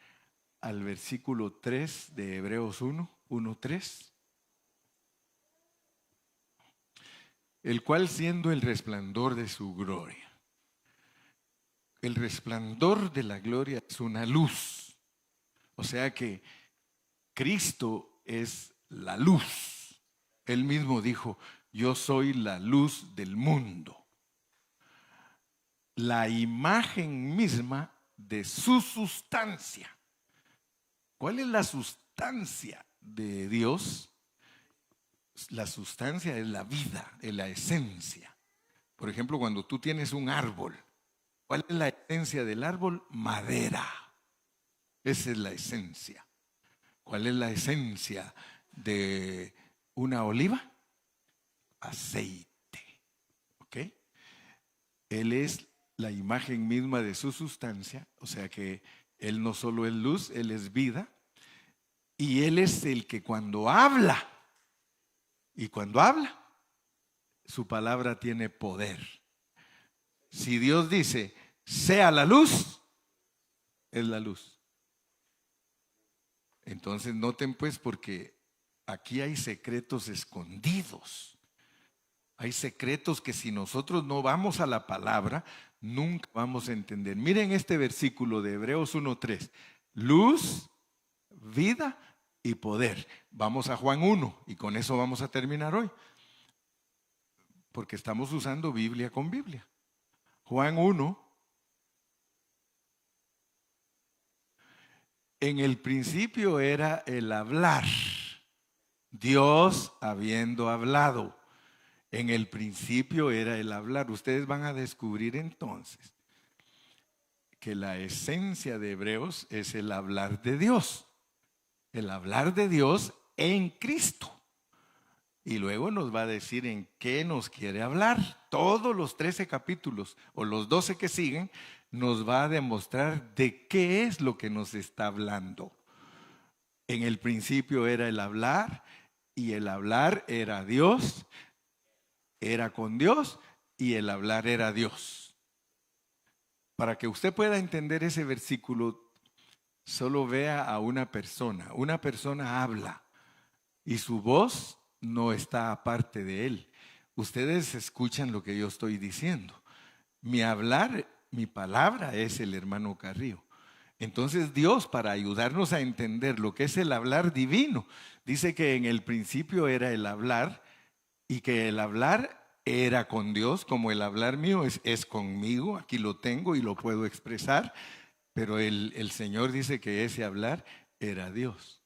al versículo 3 de Hebreos 1:3. El cual siendo el resplandor de su gloria. El resplandor de la gloria es una luz. O sea que Cristo es la luz. Él mismo dijo, yo soy la luz del mundo. La imagen misma de su sustancia. ¿Cuál es la sustancia de Dios? La sustancia es la vida, es la esencia. Por ejemplo, cuando tú tienes un árbol, ¿cuál es la esencia del árbol? Madera. Esa es la esencia. ¿Cuál es la esencia de una oliva? Aceite. ¿Ok? Él es la imagen misma de su sustancia, o sea que Él no solo es luz, Él es vida, y Él es el que cuando habla, y cuando habla, su palabra tiene poder. Si Dios dice, sea la luz, es la luz. Entonces noten pues, porque aquí hay secretos escondidos. Hay secretos que si nosotros no vamos a la palabra, nunca vamos a entender. Miren este versículo de Hebreos 1:3. Luz, vida y poder. Vamos a Juan 1 y con eso vamos a terminar hoy. Porque estamos usando Biblia con Biblia. Juan 1. En el principio era el hablar. Dios habiendo hablado. En el principio era el hablar. Ustedes van a descubrir entonces que la esencia de Hebreos es el hablar de Dios. El hablar de Dios en Cristo. Y luego nos va a decir en qué nos quiere hablar. Todos los 13 capítulos o los 12 que siguen nos va a demostrar de qué es lo que nos está hablando. En el principio era el hablar, y el hablar era Dios, era con Dios, y el hablar era Dios. Para que usted pueda entender ese versículo, solo vea a una persona. Una persona habla y su voz no está aparte de él. Ustedes escuchan lo que yo estoy diciendo. Mi hablar, mi palabra es el hermano Carrillo. Entonces Dios, para ayudarnos a entender lo que es el hablar divino, dice que en el principio era el hablar, y que el hablar era con Dios, como el hablar mío es conmigo. Aquí lo tengo y lo puedo expresar, pero el Señor dice que ese hablar era Dios.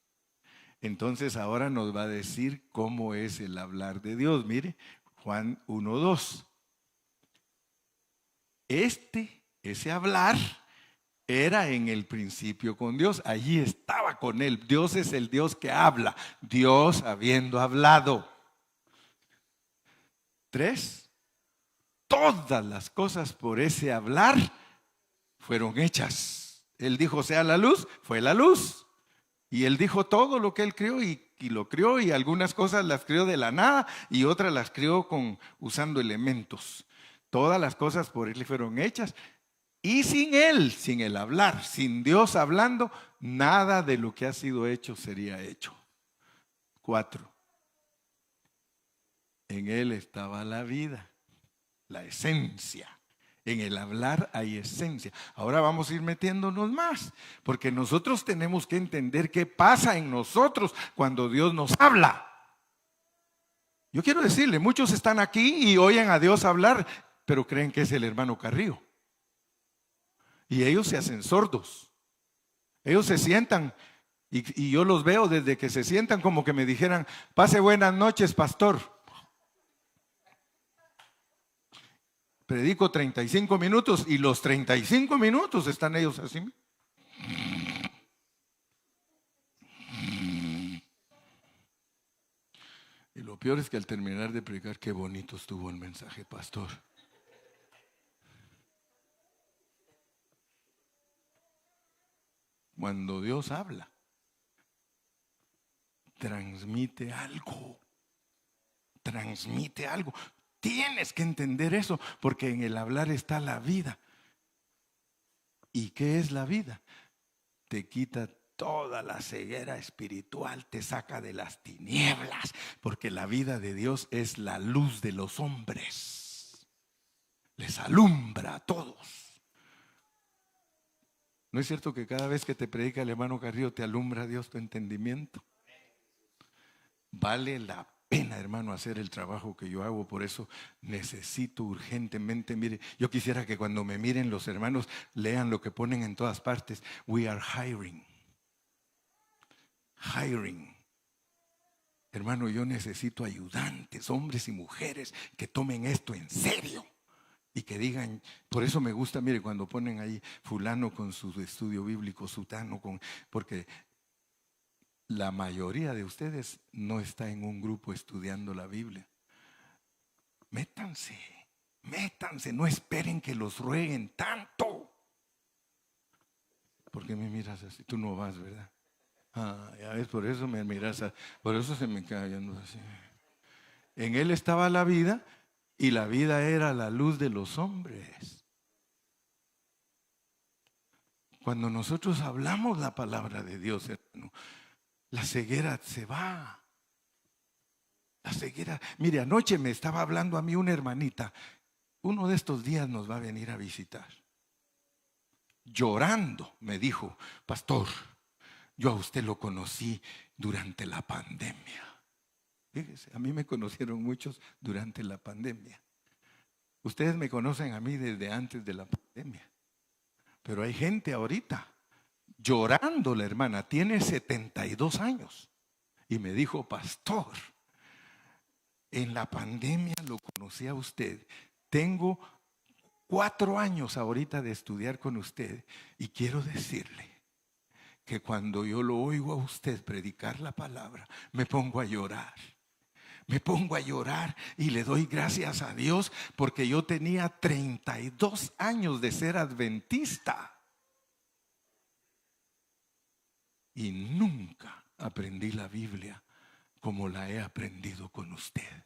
Entonces ahora nos va a decir cómo es el hablar de Dios. Mire, Juan 1:2. Ese hablar era en el principio con Dios. Allí estaba con Él. Dios es el Dios que habla. Dios habiendo hablado. 3. Todas las cosas por ese hablar fueron hechas. Él dijo, sea la luz, fue la luz. Y Él dijo todo lo que Él creó, y lo creó, y algunas cosas las creó de la nada y otras las creó usando elementos. Todas las cosas por Él fueron hechas. Y sin Él, sin el hablar, sin Dios hablando, nada de lo que ha sido hecho sería hecho. 4. En Él estaba la vida, la esencia. En el hablar hay esencia. Ahora vamos a ir metiéndonos más, porque nosotros tenemos que entender qué pasa en nosotros cuando Dios nos habla. Yo quiero decirle, muchos están aquí y oyen a Dios hablar, pero creen que es el hermano Carrillo. Y ellos se hacen sordos. Ellos se sientan y yo los veo desde que se sientan como que me dijeran, pase buenas noches, pastor. Predico 35 minutos y los 35 minutos están ellos así. Y lo peor es que al terminar de predicar, qué bonito estuvo el mensaje, pastor. Cuando Dios habla, transmite algo. Transmite algo. Tienes que entender eso, porque en el hablar está la vida. ¿Y qué es la vida? Te quita toda la ceguera espiritual, te saca de las tinieblas, porque la vida de Dios es la luz de los hombres. Les alumbra a todos. ¿No es cierto que cada vez que te predica el hermano Carrillo te alumbra Dios tu entendimiento? Vale la pena, hermano, hacer el trabajo que yo hago. Por eso necesito urgentemente, mire, yo quisiera que cuando me miren los hermanos lean lo que ponen en todas partes. We are hiring. Hiring. Hermano, yo necesito ayudantes, hombres y mujeres que tomen esto en serio. Y que digan, por eso me gusta, mire, cuando ponen ahí fulano con su estudio bíblico, sutano porque la mayoría de ustedes no está en un grupo estudiando la Biblia. Métanse, no esperen que los rueguen tanto. ¿Por qué me miras así? Tú no vas, ¿verdad? Ya ves, por eso me miras, por eso se me cae así. En Él estaba la vida, y la vida era la luz de los hombres. Cuando nosotros hablamos la palabra de Dios, hermano, la ceguera se va. La ceguera. Mire, anoche me estaba hablando a mí una hermanita. Uno de estos días nos va a venir a visitar. Llorando me dijo, pastor, yo a usted lo conocí durante la pandemia. Fíjese, a mí me conocieron muchos durante la pandemia. Ustedes me conocen a mí desde antes de la pandemia. Pero hay gente ahorita llorando, la hermana tiene 72 años. Y me dijo, pastor, en la pandemia lo conocí a usted. Tengo 4 años ahorita de estudiar con usted y quiero decirle que cuando yo lo oigo a usted predicar la palabra, me pongo a llorar. Me pongo a llorar y le doy gracias a Dios porque yo tenía 32 años de ser adventista y nunca aprendí la Biblia como la he aprendido con usted.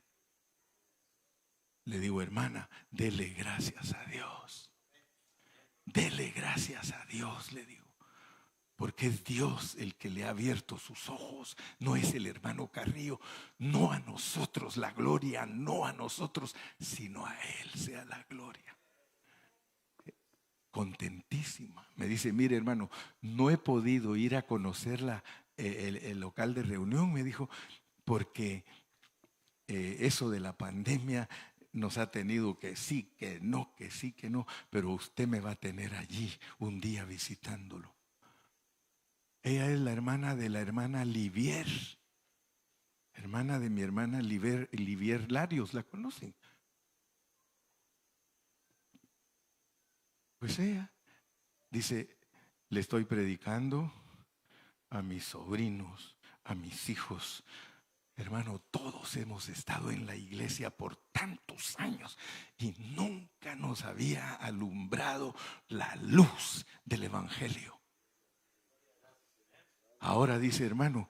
Le digo, hermana, dele gracias a Dios. Dele gracias a Dios, le digo. Porque es Dios el que le ha abierto sus ojos, no es el hermano Carrillo. No a nosotros la gloria, no a nosotros, sino a Él sea la gloria. Contentísima. Me dice, mire hermano, no he podido ir a conocer el local de reunión, me dijo, porque eso de la pandemia nos ha tenido que sí, que no, que sí, que no, pero usted me va a tener allí un día visitándolo. Ella es la hermana de la hermana Livier, hermana de mi hermana Livier Larios, ¿la conocen? Pues ella dice, le estoy predicando a mis sobrinos, a mis hijos. Hermano, todos hemos estado en la iglesia por tantos años y nunca nos había alumbrado la luz del evangelio. Ahora dice, hermano,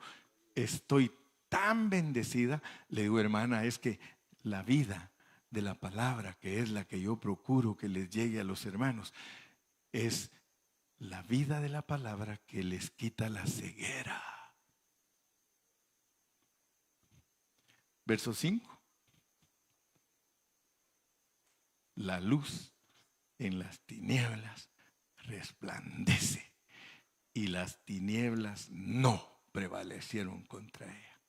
estoy tan bendecida. Le digo, hermana, es que la vida de la palabra, que es la que yo procuro que les llegue a los hermanos, es la vida de la palabra que les quita la ceguera. Verso 5. La luz en las tinieblas resplandece y las tinieblas no prevalecieron contra ella.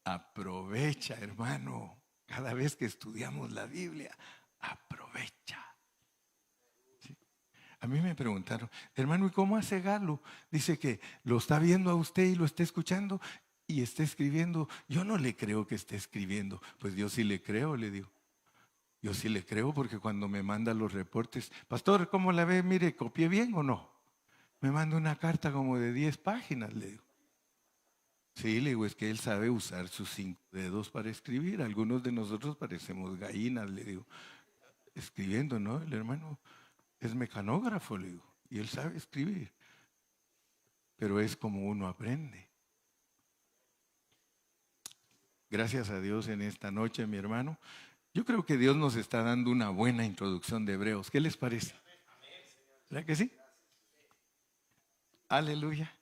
Aprovecha, hermano, cada vez que estudiamos la Biblia, aprovecha. ¿Sí? A mí me preguntaron, hermano, ¿y cómo hace Galo? Dice que lo está viendo a usted y lo está escuchando y está escribiendo. Yo no le creo que esté escribiendo. Pues yo sí le creo, le digo. Yo sí le creo porque cuando me manda los reportes, pastor, ¿cómo la ve? Mire, ¿copié bien o no? Me manda una carta como de 10 páginas, le digo. Sí, le digo, es que él sabe usar sus 5 dedos para escribir. Algunos de nosotros parecemos gallinas, le digo, escribiendo, ¿no? El hermano es mecanógrafo, le digo, y él sabe escribir. Pero es como uno aprende. Gracias a Dios en esta noche, mi hermano. Yo creo que Dios nos está dando una buena introducción de Hebreos. ¿Qué les parece? ¿Verdad que sí? Aleluya.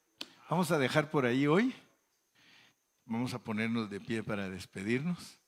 Vamos a dejar por ahí hoy. Vamos a ponernos de pie para despedirnos.